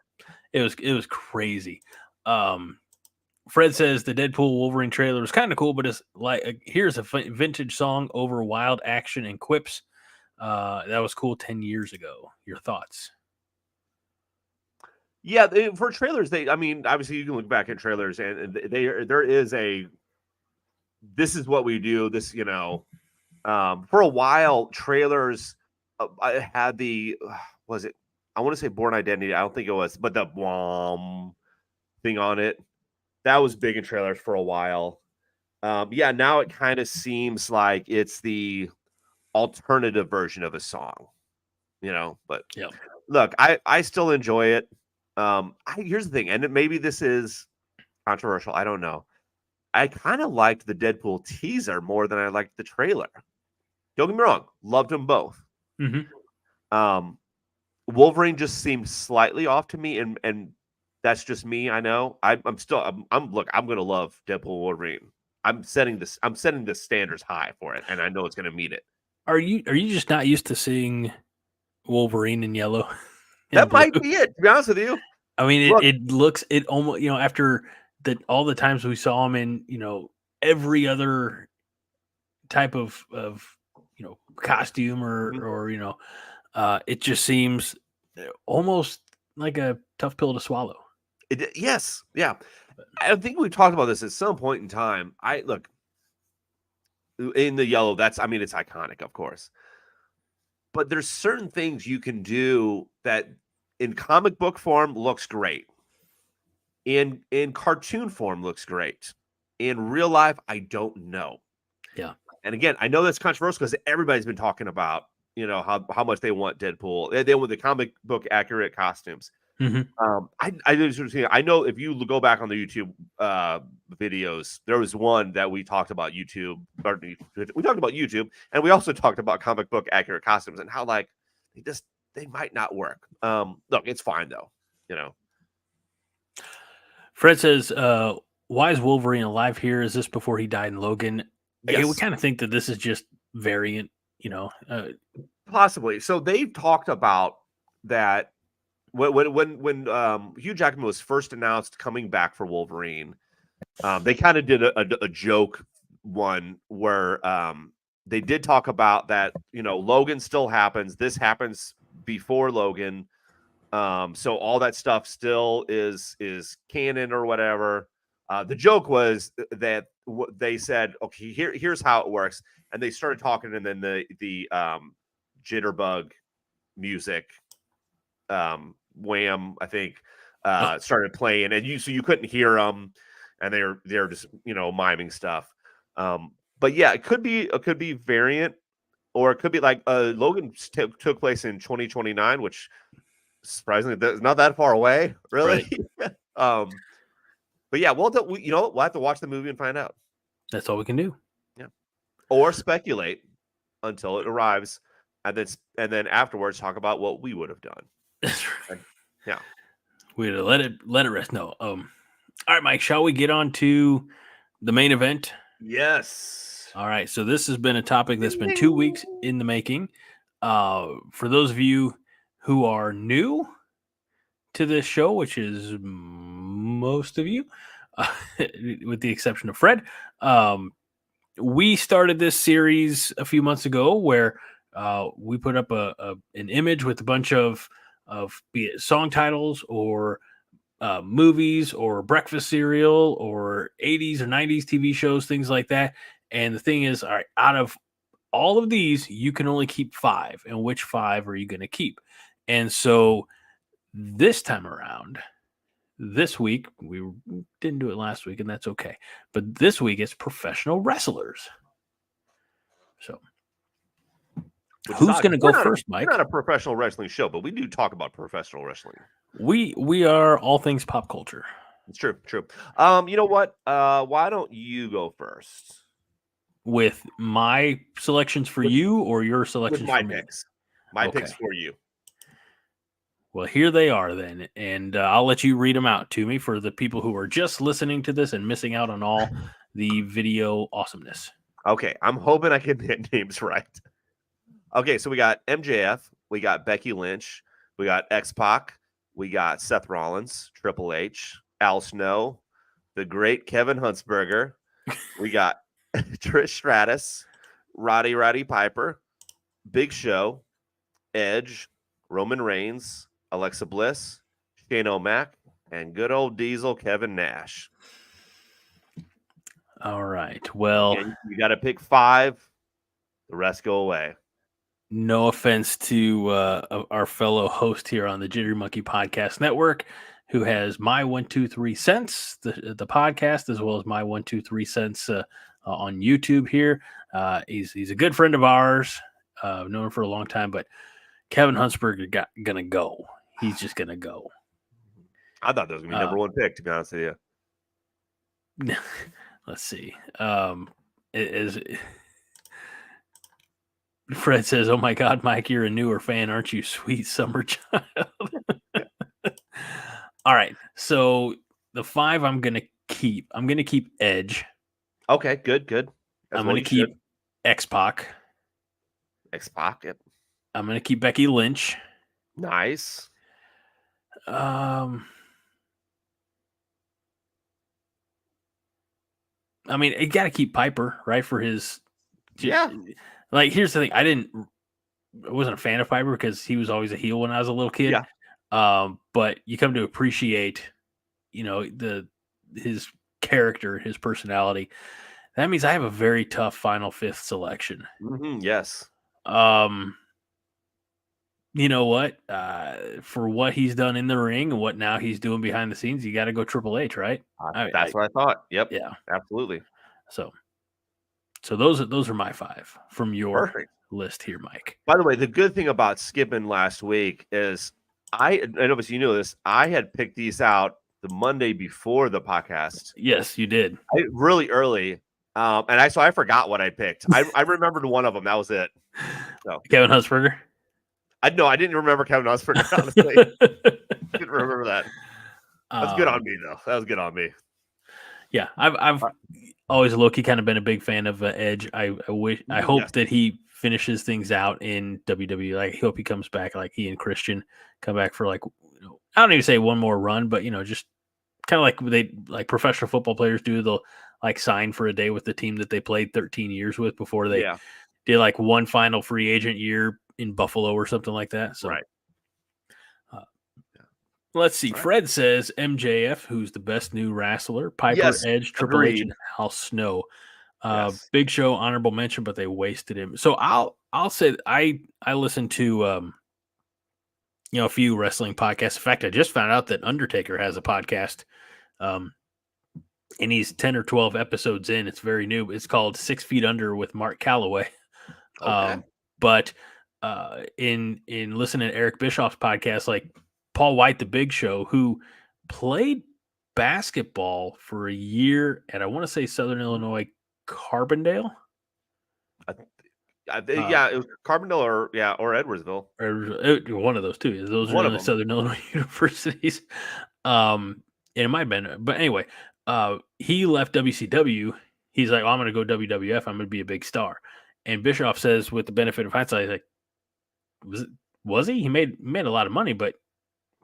it was crazy. Fred says the Deadpool Wolverine trailer was kind of cool, but it's like here's a vintage song over wild action and quips. That was cool 10 years ago. Your thoughts? Yeah, for trailers, obviously you can look back at trailers and there is this is what we do. This, for a while, trailers I had was it? I want to say Born Identity. I don't think it was, but the thing on it, that was big in trailers for a while. Yeah, now it kind of seems like it's the alternative version of a song, but yeah. Look, I still enjoy it. Here's the thing, and maybe this is controversial. I don't know. I kind of liked the Deadpool teaser more than I liked the trailer. Don't get me wrong, loved them both. Mm-hmm. Wolverine just seemed slightly off to me, and that's just me. I know. I'm gonna love Deadpool Wolverine. I'm setting the standards high for it, and I know it's gonna meet it. Are you just not used to seeing Wolverine in yellow? That might be it, to be honest with you. I mean, it looks almost, after all the times we saw him in, every other type of costume or it just seems almost like a tough pill to swallow. Yes, yeah. I think we've talked about this at some point in time. I look in the yellow. It's iconic, of course. But there's certain things you can do that in comic book form looks great. In cartoon form looks great. In real life, I don't know. Yeah. And again, I know that's controversial because everybody's been talking about, how much they want Deadpool. They want the comic book accurate costumes. Mm-hmm. I know if you go back on the YouTube videos, there was one that we talked about YouTube. We talked about YouTube, and we also talked about comic book accurate costumes and how they might not work. Look, it's fine though. Fred says, why is Wolverine alive here? Is this before he died in Logan? Yes. Yeah, we kind of think that this is just variant, Possibly. So they've talked about that when Hugh Jackman was first announced coming back for Wolverine. They kind of did a joke one where they did talk about that, Logan still happens. This happens before Logan. So all that stuff still is canon or whatever. The joke was that they said, okay, here's how it works. And they started talking, and then the jitterbug music, Wham, I think, started playing, and you couldn't hear them, and they're just miming stuff. But yeah, it could be variant, or it could be like Logan took place in 2029, which surprisingly that's not that far away, really. Right. But yeah, we'll have to watch the movie and find out. That's all we can do. Yeah, or speculate until it arrives, and then afterwards talk about what we would have done. That's right. Yeah, we had to let it rest. No. All right, Mike. Shall we get on to the main event? Yes. All right. So this has been a topic that's been 2 weeks in the making. For those of you who are new to this show, which is most of you, with the exception of Fred, we started this series a few months ago where we put up an image with a bunch of be it song titles or movies or breakfast cereal or 80s or 90s TV shows, things like that. And the thing is, all right, out of all of these, you can only keep 5. And which 5 are you going to keep? And so this time around, this week, we didn't do it last week, and that's okay. But this week, it's professional wrestlers. So who's going to go first, Mike? We're not a professional wrestling show, but we do talk about professional wrestling. We are all things pop culture. It's true. You know what? Why don't you go first? With my selections for you or your selections for me? Picks. My picks for you. Well, here they are then, and I'll let you read them out to me for the people who are just listening to this and missing out on all the video awesomeness. Okay, I'm hoping I get the names right. Okay, so we got MJF, we got Becky Lynch, we got X-Pac, we got Seth Rollins, Triple H, Al Snow, the great Kevin Huntsberger, we got Trish Stratus, Roddy Piper, Big Show, Edge, Roman Reigns, Alexa Bliss, Shane O'Mac, and good old Diesel Kevin Nash. All right. Well, you got to pick 5. The rest go away. No offense to our fellow host here on the Jittery Monkey Podcast Network, who has my 1, 2, 3 cents, the podcast, as well as my 1, 2, 3 cents on YouTube here. He's a good friend of ours. I've known him for a long time, but Kevin Huntsberger gonna go. He's just gonna go. I thought that was gonna be number 1 pick, to be honest with you. Let's see. Fred says, "Oh my God, Mike, you're a newer fan, aren't you, sweet summer child?" All right, so the 5 I'm gonna keep. I'm gonna keep Edge. Okay, good. I'm gonna keep X-Pac. Yep. I'm gonna keep Becky Lynch. Nice. I mean, you got to keep Piper, right? For his, yeah. Like, here's the thing: I wasn't a fan of Piper because he was always a heel when I was a little kid. Yeah. But you come to appreciate, his character, his personality. That means I have a very tough final fifth selection. Yes. You know what? For what he's done in the ring and what now he's doing behind the scenes, you got to go Triple H, right? That's what I thought. Yep. Yeah. Absolutely. So those are my 5 from your Perfect. list here, Mike. By the way, the good thing about skipping last week is and obviously you know this, I had picked these out the Monday before the podcast. Yes, you did. Really early. And I forgot what I picked. I remembered one of them. That was it. So Kevin Husberger. I didn't remember Kevin Husberger, honestly. Didn't remember that. That's good on me, though. That was good on me. Yeah, I've always low-key kind of been a big fan of Edge. I hope that he finishes things out in WWE. Like, I hope he comes back, like he and Christian come back for, like, I don't even say one more run, but just kind of like professional football players do. They'll like sign for a day with the team that they played 13 years with before they did like one final free agent year in Buffalo or something like that. So, right. Let's see. Right. Fred says MJF, who's the best new wrestler. Piper, Edge, Triple H, and Al Snow. Big Show, honorable mention, but they wasted him. So I'll say I listened to a few wrestling podcasts. In fact, I just found out that Undertaker has a podcast, and he's 10 or 12 episodes in. It's very new. It's called 6 Feet Under with Mark Calloway. Okay. But in listening to Eric Bischoff's podcast, like Paul White, the Big Show, who played basketball for a year at, I want to say, Southern Illinois, Carbondale. Yeah, it was Carbondale or Edwardsville, or one of those two. Those are the Southern Illinois universities. And it might have been, but anyway, he left WCW. He's like, I'm going to go WWF. I'm going to be a big star. And Bischoff says, with the benefit of hindsight, he's like, was he? He made a lot of money, but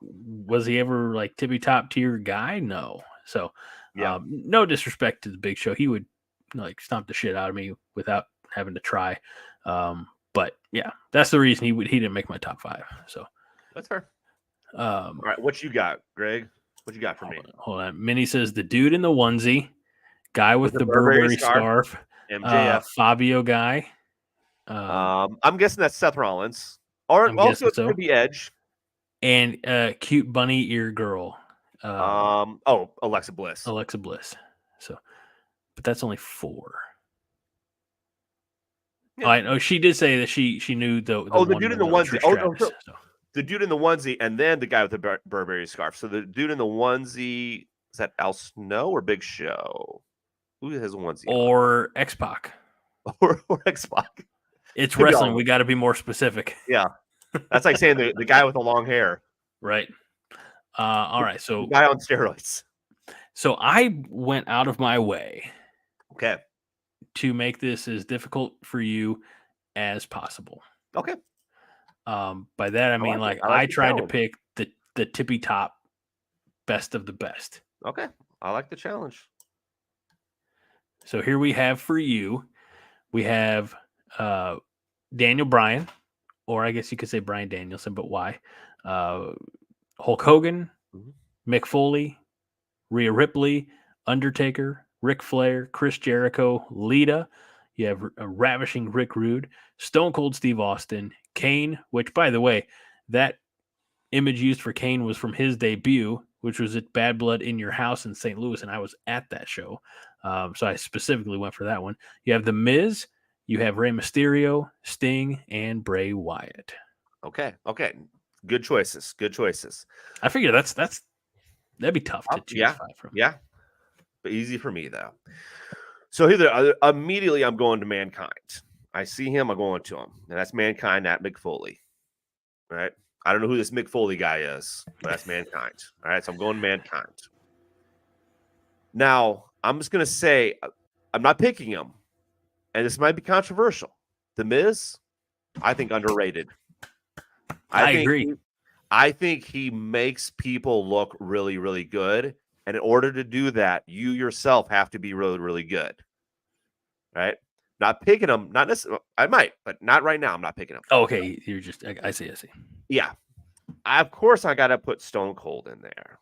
was he ever like tippy top tier guy? No. So, no disrespect to the Big Show. He would like stomp the shit out of me without having to try. But yeah, that's the reason he didn't make my top 5. So that's fair. All right, what you got, Greg? What you got for me? Hold on. Minnie says the dude in the onesie, guy with the Burberry scarf, MJF, Fabio guy. I'm guessing that's Seth Rollins, or also it could be Edge. And cute bunny ear girl. Alexa Bliss. Alexa Bliss. So, but that's only 4. Yeah. I know she did say that she knew the dude in the onesie. The dude in the onesie, and then the guy with the Burberry scarf. So the dude in the onesie, is that Al Snow or Big Show? Who has a onesie? Or X-Pac. Or X-Pac. It's wrestling. We got to be more specific. Yeah. That's like saying the guy with the long hair. Right. All right. So the guy on steroids. So I went out of my way. Okay. To make this as difficult for you as possible. Okay. By that I mean I tried to pick the tippy top best of the best. Okay. I like the challenge. So here we have for you, we have Daniel Bryan, or I guess you could say Bryan Danielson, but why? Hulk Hogan, Mick Foley, Rhea Ripley, Undertaker, Ric Flair, Chris Jericho, Lita. You have a ravishing Rick Rude, Stone Cold Steve Austin, Kane, which, by the way, that image used for Kane was from his debut, which was at Bad Blood in Your House in St. Louis, and I was at that show. So I specifically went for that one. You have The Miz, you have Rey Mysterio, Sting, and Bray Wyatt. Okay. Good choices. I figure that'd be tough to choose 5 from. Yeah. But easy for me, though. So here, immediately I'm going to Mankind. I see him, I'm going to him. And that's Mankind at Mick Foley. All right? I don't know who this Mick Foley guy is, but that's Mankind. All right? So I'm going to Mankind. Now, I'm just going to say, I'm not picking him. And this might be controversial. The Miz, I think underrated. I agree. I think he makes people look really, really good. And in order to do that, you yourself have to be really, really good. Right? Not picking him. Not necessarily. I might, but not right now. I'm not picking him. Oh, okay. You're just, I see. Yeah. Of course, I got to put Stone Cold in there.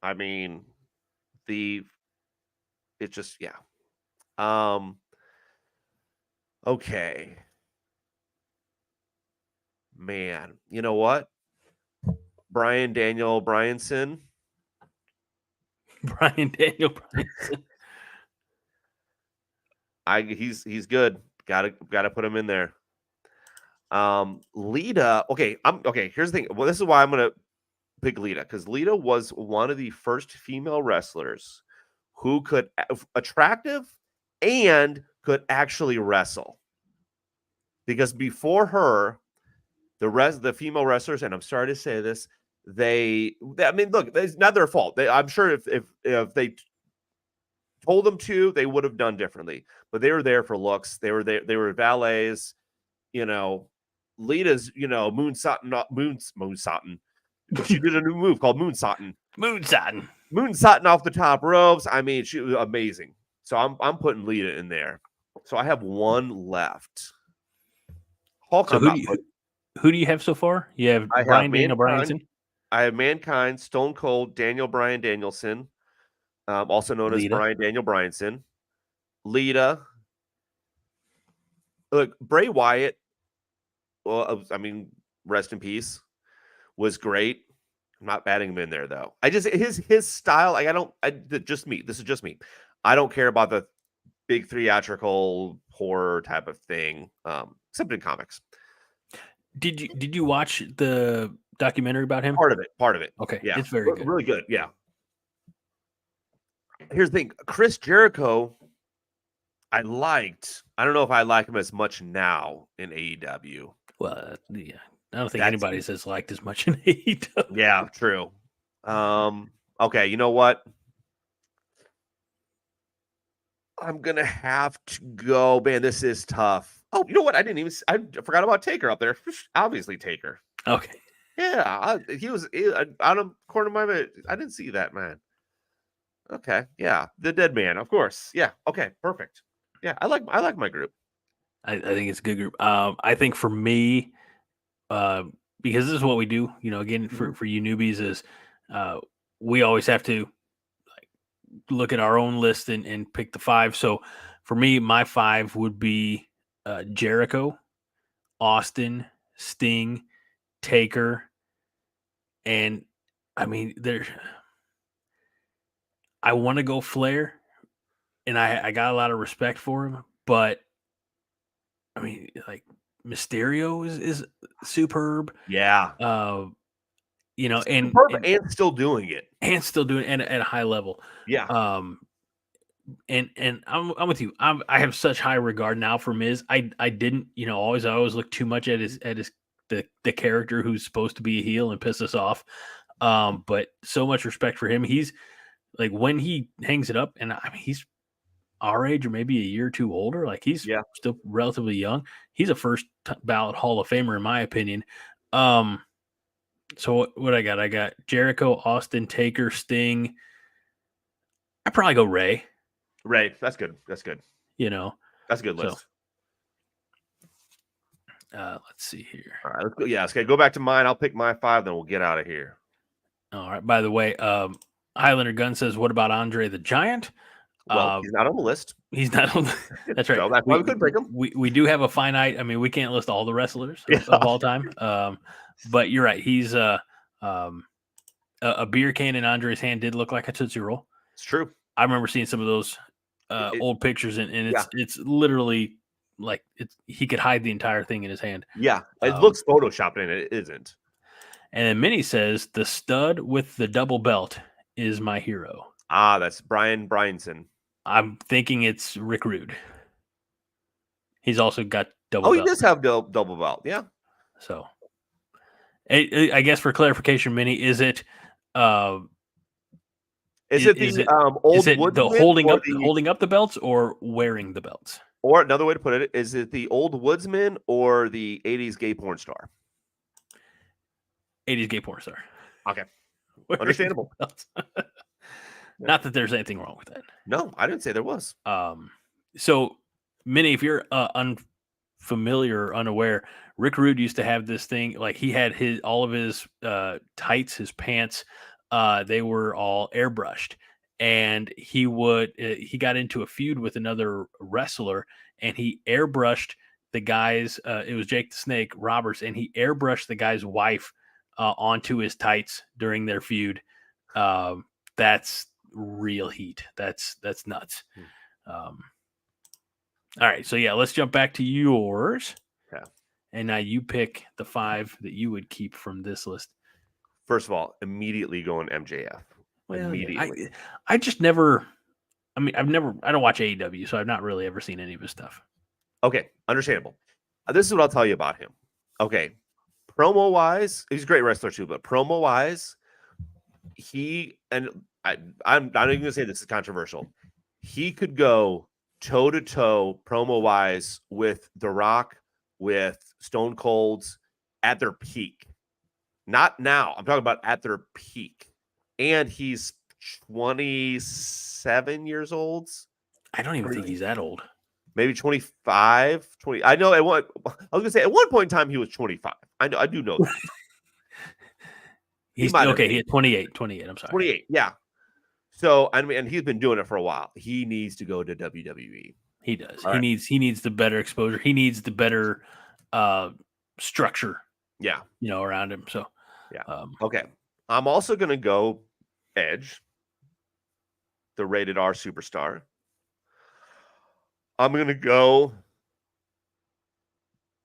I mean, it's just, yeah. Okay. Man, you know what? Brian Daniel Bryanson. Brian Daniel Bryanson. He's good. Gotta put him in there. Lita. Okay. Here's the thing. Well, this is why I'm gonna pick Lita, because Lita was one of the first female wrestlers who could attractive and could actually wrestle. Because before her, the female wrestlers, and I'm sorry to say this, I mean, look, it's not their fault. I'm sure if they told them to, they would have done differently. But they were there for looks. They were there. They were valets. You know, Lita's, moonsatting. She did a new move called moonsatting. Moonsatting off the top ropes. I mean, she was amazing. So I'm putting Lita in there. So I have one left. Hulk. So who do you have so far? You have Brian Daniel Bryanson. I have Mankind, Stone Cold, Daniel Bryan Danielson, also known as Brian Daniel Bryanson, Lita. Look, Bray Wyatt. Well, I mean, rest in peace. Was great. I'm not batting him in there though. I just his style. Like just me. This is just me. I don't care about the big theatrical horror type of thing, except in comics. Did you watch the documentary about him? Part of it. Okay, yeah, it's very good. Really good. Yeah. Here's the thing, Chris Jericho. I don't know if I like him as much now in AEW. Well, yeah, I don't think anybody's as liked as much in AEW. Yeah, true. Okay, you know what? I'm gonna have to go. Man, this is tough. Oh, you know what? I forgot about Taker up there. Obviously, Taker. Okay. Yeah, he was out of the corner of my head. I didn't see that, man. Okay, yeah, the dead man, of course. Yeah, okay, perfect. Yeah, I like my group. I think it's a good group. I think for me, because this is what we do. You know, again, for you newbies, is we always have to look at our own list and pick the 5. So for me, my 5 would be Jericho, Austin, Sting, Taker, and I mean, I want to go Flair, and I got a lot of respect for him, but I mean, like Mysterio is superb. Yeah. You know, and still doing it, and at a high level. Yeah. And I'm with you. I have such high regard now for Miz. I didn't, I always look too much at the character who's supposed to be a heel and piss us off. But so much respect for him. He's like, when he hangs it up, and I mean, he's our age or maybe a year or two older. Like, he's still relatively young. He's a first ballot Hall of Famer in my opinion. So what I got? I got Jericho, Austin, Taker, Sting. I'd probably go Ray. Ray, that's good. That's good. That's a good list. So, let's see here. All right, let's go. Yeah, okay. Go back to mine. I'll pick my 5, then we'll get out of here. All right. By the way, Highlander Gunn says, "What about Andre the Giant?" Well, he's not on the list. He's not on. That's right. So that's why we couldn't pick him. We do have a finite. I mean, we can't list all the wrestlers of all time. But you're right. He's a beer can in Andre's hand did look like a Tootsie Roll. It's true. I remember seeing some of those old pictures, and it's literally like he could hide the entire thing in his hand. Yeah, it looks photoshopped, and it isn't. And then Minnie says the stud with the double belt is my hero. Ah, that's Brian Bryanson. I'm thinking it's Rick Rude. He's also got double belt. He does have double belt. Yeah. So, I guess for clarification, Minnie, is it? Is it the holding up the belts or wearing the belts? Or another way to put it, is it the old woodsman or the 80s gay porn star? 80s gay porn star. Okay. Understandable. Not that there's anything wrong with that. No, I didn't say there was. So, Minnie, if you're familiar or unaware, Rick Rude used to have this thing, like he had all of his tights, his pants, they were all airbrushed, and he got into a feud with another wrestler, and he airbrushed the guy's. It was Jake the Snake Roberts, and he airbrushed the guy's wife onto his tights during their feud. That's real heat. That's nuts. All right, so yeah, let's jump back to yours. Yeah. And now you pick the 5 that you would keep from this list. First of all, immediately going MJF. Well, Immediately. I just never. I mean, I don't watch AEW, so I've not really ever seen any of his stuff. Okay, understandable. This is what I'll tell you about him. Okay, promo wise, he's a great wrestler too, but promo wise, I'm not even gonna say this is controversial. He could go toe to toe promo wise with The Rock, with Stone Cold's at their peak. Not now. I'm talking about at their peak. And he's 27 years old. I don't even think he's that old. Maybe 25, 20. I know I was gonna say at one point in time he was 25. I do know that. He's okay. He's 28. I'm sorry. 28. Yeah. So I mean, and he's been doing it for a while. He needs to go to WWE. He does. All he needs the better exposure. He needs the better structure. Yeah. Around him. So yeah. Okay. I'm also gonna go Edge, the rated R superstar. I'm gonna go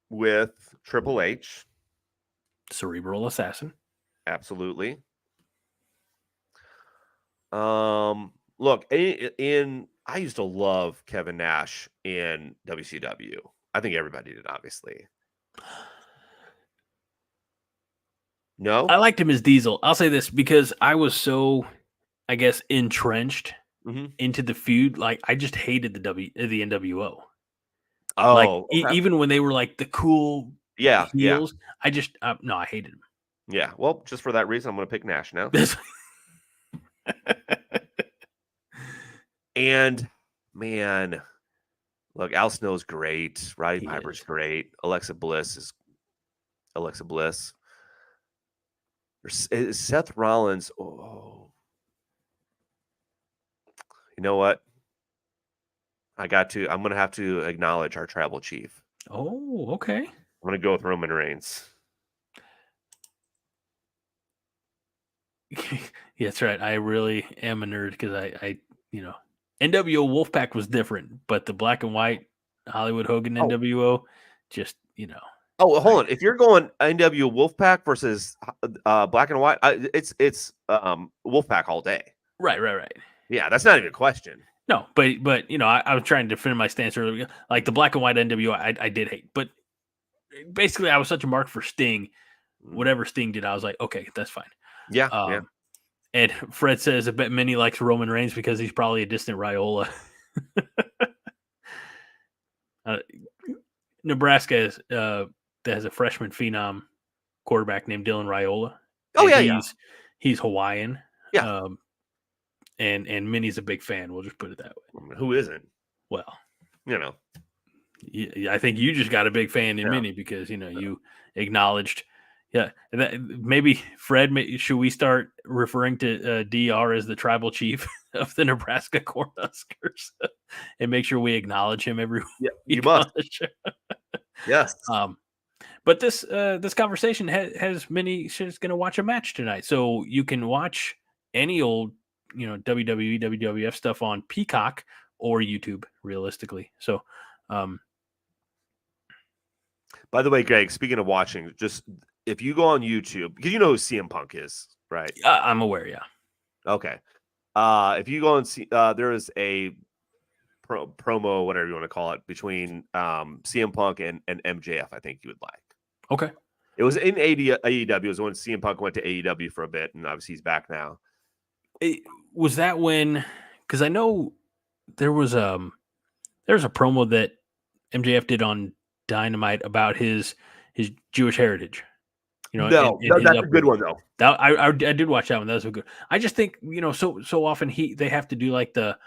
with Triple H. Cerebral assassin. Absolutely. Look, I used to love Kevin Nash in WCW. I think everybody did, obviously. No? I liked him as Diesel. I'll say this because I was so, I guess, entrenched into the feud. Like, I just hated the NWO. Oh, like, okay. Even when they were like the cool heels, yeah. I just, no, I hated them. Yeah, well, just for that reason, I'm going to pick Nash now. And, man, look, Al Snow's great. Roddy Piper's great. Alexa Bliss is Alexa Bliss. Seth Rollins. Oh, you know what? I'm going to have to acknowledge our tribal chief. Oh, okay. I'm going to go with Roman Reigns. Yeah, that's right. I really am a nerd because I NWO Wolfpack was different, but the black and white Hollywood Hogan NWO, just Oh, hold on. If you're going NWO Wolfpack versus black and white, it's Wolfpack all day. Right. Yeah, that's not even a question. No, but I was trying to defend my stance earlier. Like the black and white NWO, I did hate, but basically I was such a mark for Sting. Whatever Sting did, I was like, okay, that's fine. Yeah, yeah. And Fred says, I bet Minnie likes Roman Reigns because he's probably a distant Raiola. Nebraska has a freshman phenom quarterback named Dylan Raiola. Oh, yeah, He's Hawaiian. Yeah. And Minnie's a big fan. We'll just put it that way. Who isn't? Well, I think you just got a big fan in Minnie because, you acknowledged. Yeah, maybe Fred. Should we start referring to DR as the tribal chief of the Nebraska Cornhuskers and make sure we acknowledge him every week? Yeah, you must. Yes. But this conversation has many. She's going to watch a match tonight, so you can watch any old WWE, WWF stuff on Peacock or YouTube. Realistically, so. By the way, Greg, speaking of watching, just if you go on YouTube, because you know who CM Punk is, right? I'm aware, yeah. Okay. If you go and see, there is a promo, whatever you want to call it, between CM Punk and MJF, I think you would like. Okay. It was in AEW. It was when CM Punk went to AEW for a bit, and obviously he's back now. Was that when, because I know there was a promo that MJF did on Dynamite about his Jewish heritage. That's a good one though. I did watch that one. That was a good. I just think so often they have to do like the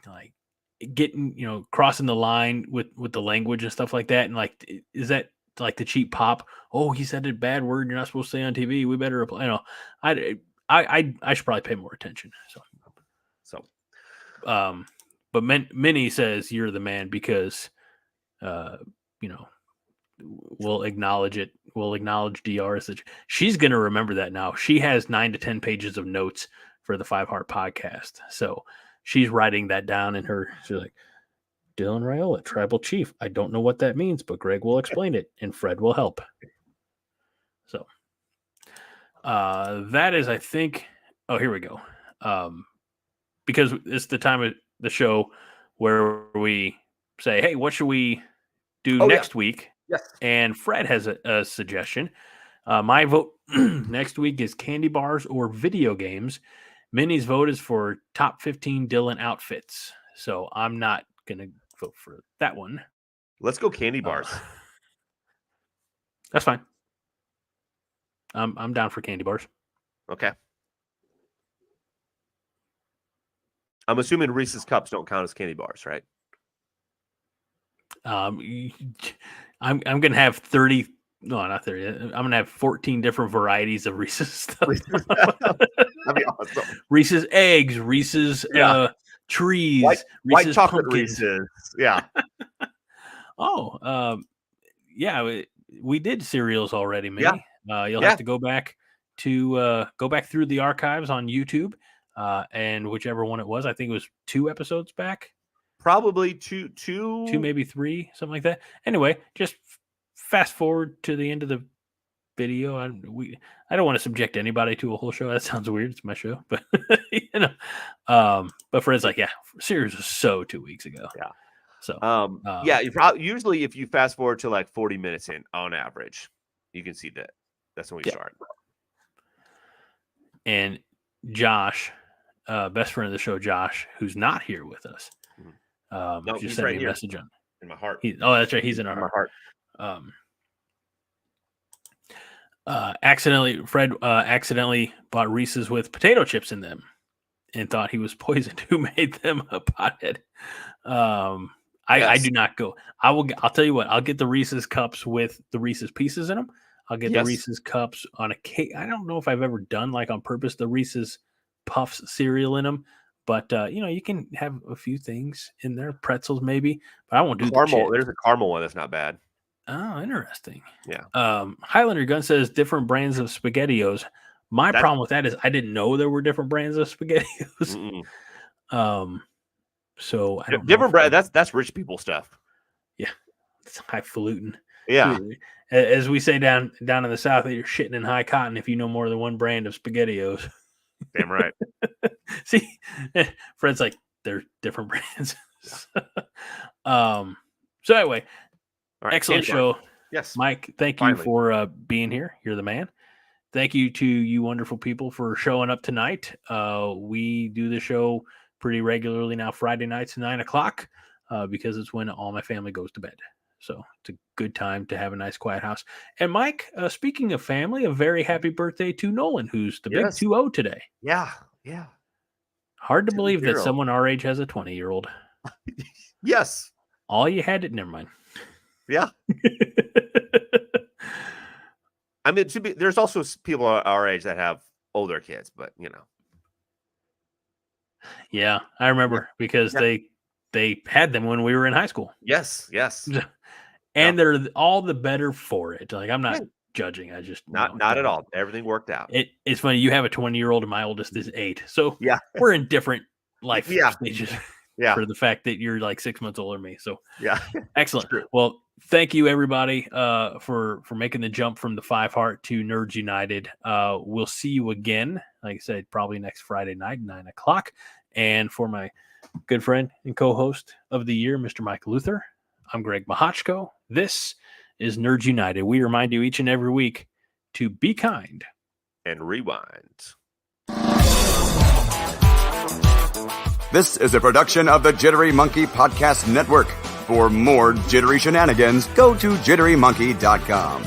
like getting, crossing the line with the language and stuff like that. And like, is that like the cheap pop? Oh, he said a bad word you're not supposed to say on TV. We better reply. I should probably pay more attention. So, but Minnie says you're the man because, we'll acknowledge it. We'll acknowledge DR's. She's going to remember that now. She has 9 to 10 pages of notes for the 5 Heart podcast. So she's writing that down in her. She's like, Dylan Raiola, tribal chief. I don't know what that means, but Greg will explain it and Fred will help. So that is, I think, here we go. Because it's the time of the show where we say, hey, what should we do next week? Yes. And Fred has a suggestion. My vote next week is candy bars or video games. Minnie's vote is for top 15 Dylan outfits. So I'm not going to vote for that one. Let's go candy bars. That's fine. I'm down for candy bars. Okay. I'm assuming Reese's Cups don't count as candy bars, right? I'm gonna have 30. No, not 30. I'm gonna have 14 different varieties of Reese's stuff. That'd be awesome. Reese's eggs, Reese's trees, white Reese's chocolate pumpkins. Reese's. Yeah. We did cereals already, maybe. Yeah. You'll have to go back through the archives on YouTube, and whichever one it was. I think it was 2 episodes back. Probably two, maybe 3, something like that. Anyway, just fast forward to the end of the video. I don't want to subject anybody to a whole show. That sounds weird. It's my show, but but Fred's like, series was 2 weeks ago. Yeah. So, usually if you fast forward to like 40 minutes in on average, you can see that that's when we start. And Josh, best friend of the show, Josh, who's not here with us. Just sent me a message on in my heart. That's right. He's in our heart. Fred accidentally bought Reese's with potato chips in them and thought he was poisoned. Who made them a pothead? I do not go. I'll tell you what, I'll get the Reese's cups with the Reese's pieces in them. I'll get the Reese's cups on a cake. I don't know if I've ever done like on purpose the Reese's Puffs cereal in them. But, you can have a few things in there, pretzels maybe, but I won't do caramel. There's a caramel one that's not bad. Oh, interesting. Yeah. Highlander Gun says different brands of SpaghettiOs. My problem with that is I didn't know there were different brands of SpaghettiOs. So I don't different brand. That's rich people stuff. Yeah. It's highfalutin. Yeah. As we say down in the South, you're shitting in high cotton if you know more than one brand of SpaghettiOs. Damn right. See, Fred's like, they're different brands. So anyway, right, excellent show. Yes. Mike, thank you for being here. You're the man. Thank you to you wonderful people for showing up tonight. We do the show pretty regularly now, Friday nights at 9:00, because it's when all my family goes to bed. So it's a good time to have a nice quiet house. And Mike, speaking of family, a very happy birthday to Nolan, who's the big 2-0 today. Yeah. Yeah. Hard to believe that someone our age has a 20-year-old. Yes. All you had it. Never mind. Yeah. I mean, there's also people our age that have older kids, but Yeah, I remember because they had them when we were in high school. Yes. And they're all the better for it. Like, I'm not judging. I just not at all. Everything worked out. It's funny. You have a 20-year-old and my oldest is 8. So we're in different life stages. Yeah. For the fact that you're like 6 months older than me. So excellent. True. Well, thank you everybody for making the jump from the 5 Heart to Nerds United. We'll see you again. Like I said, probably next Friday night, 9:00. And for my good friend and co-host of the year, Mr. Mike Luther, I'm Greg Mahochko. This is Nerds United. We remind you each and every week to be kind and rewind. This is a production of the Jittery Monkey Podcast Network. For more jittery shenanigans, go to jitterymonkey.com.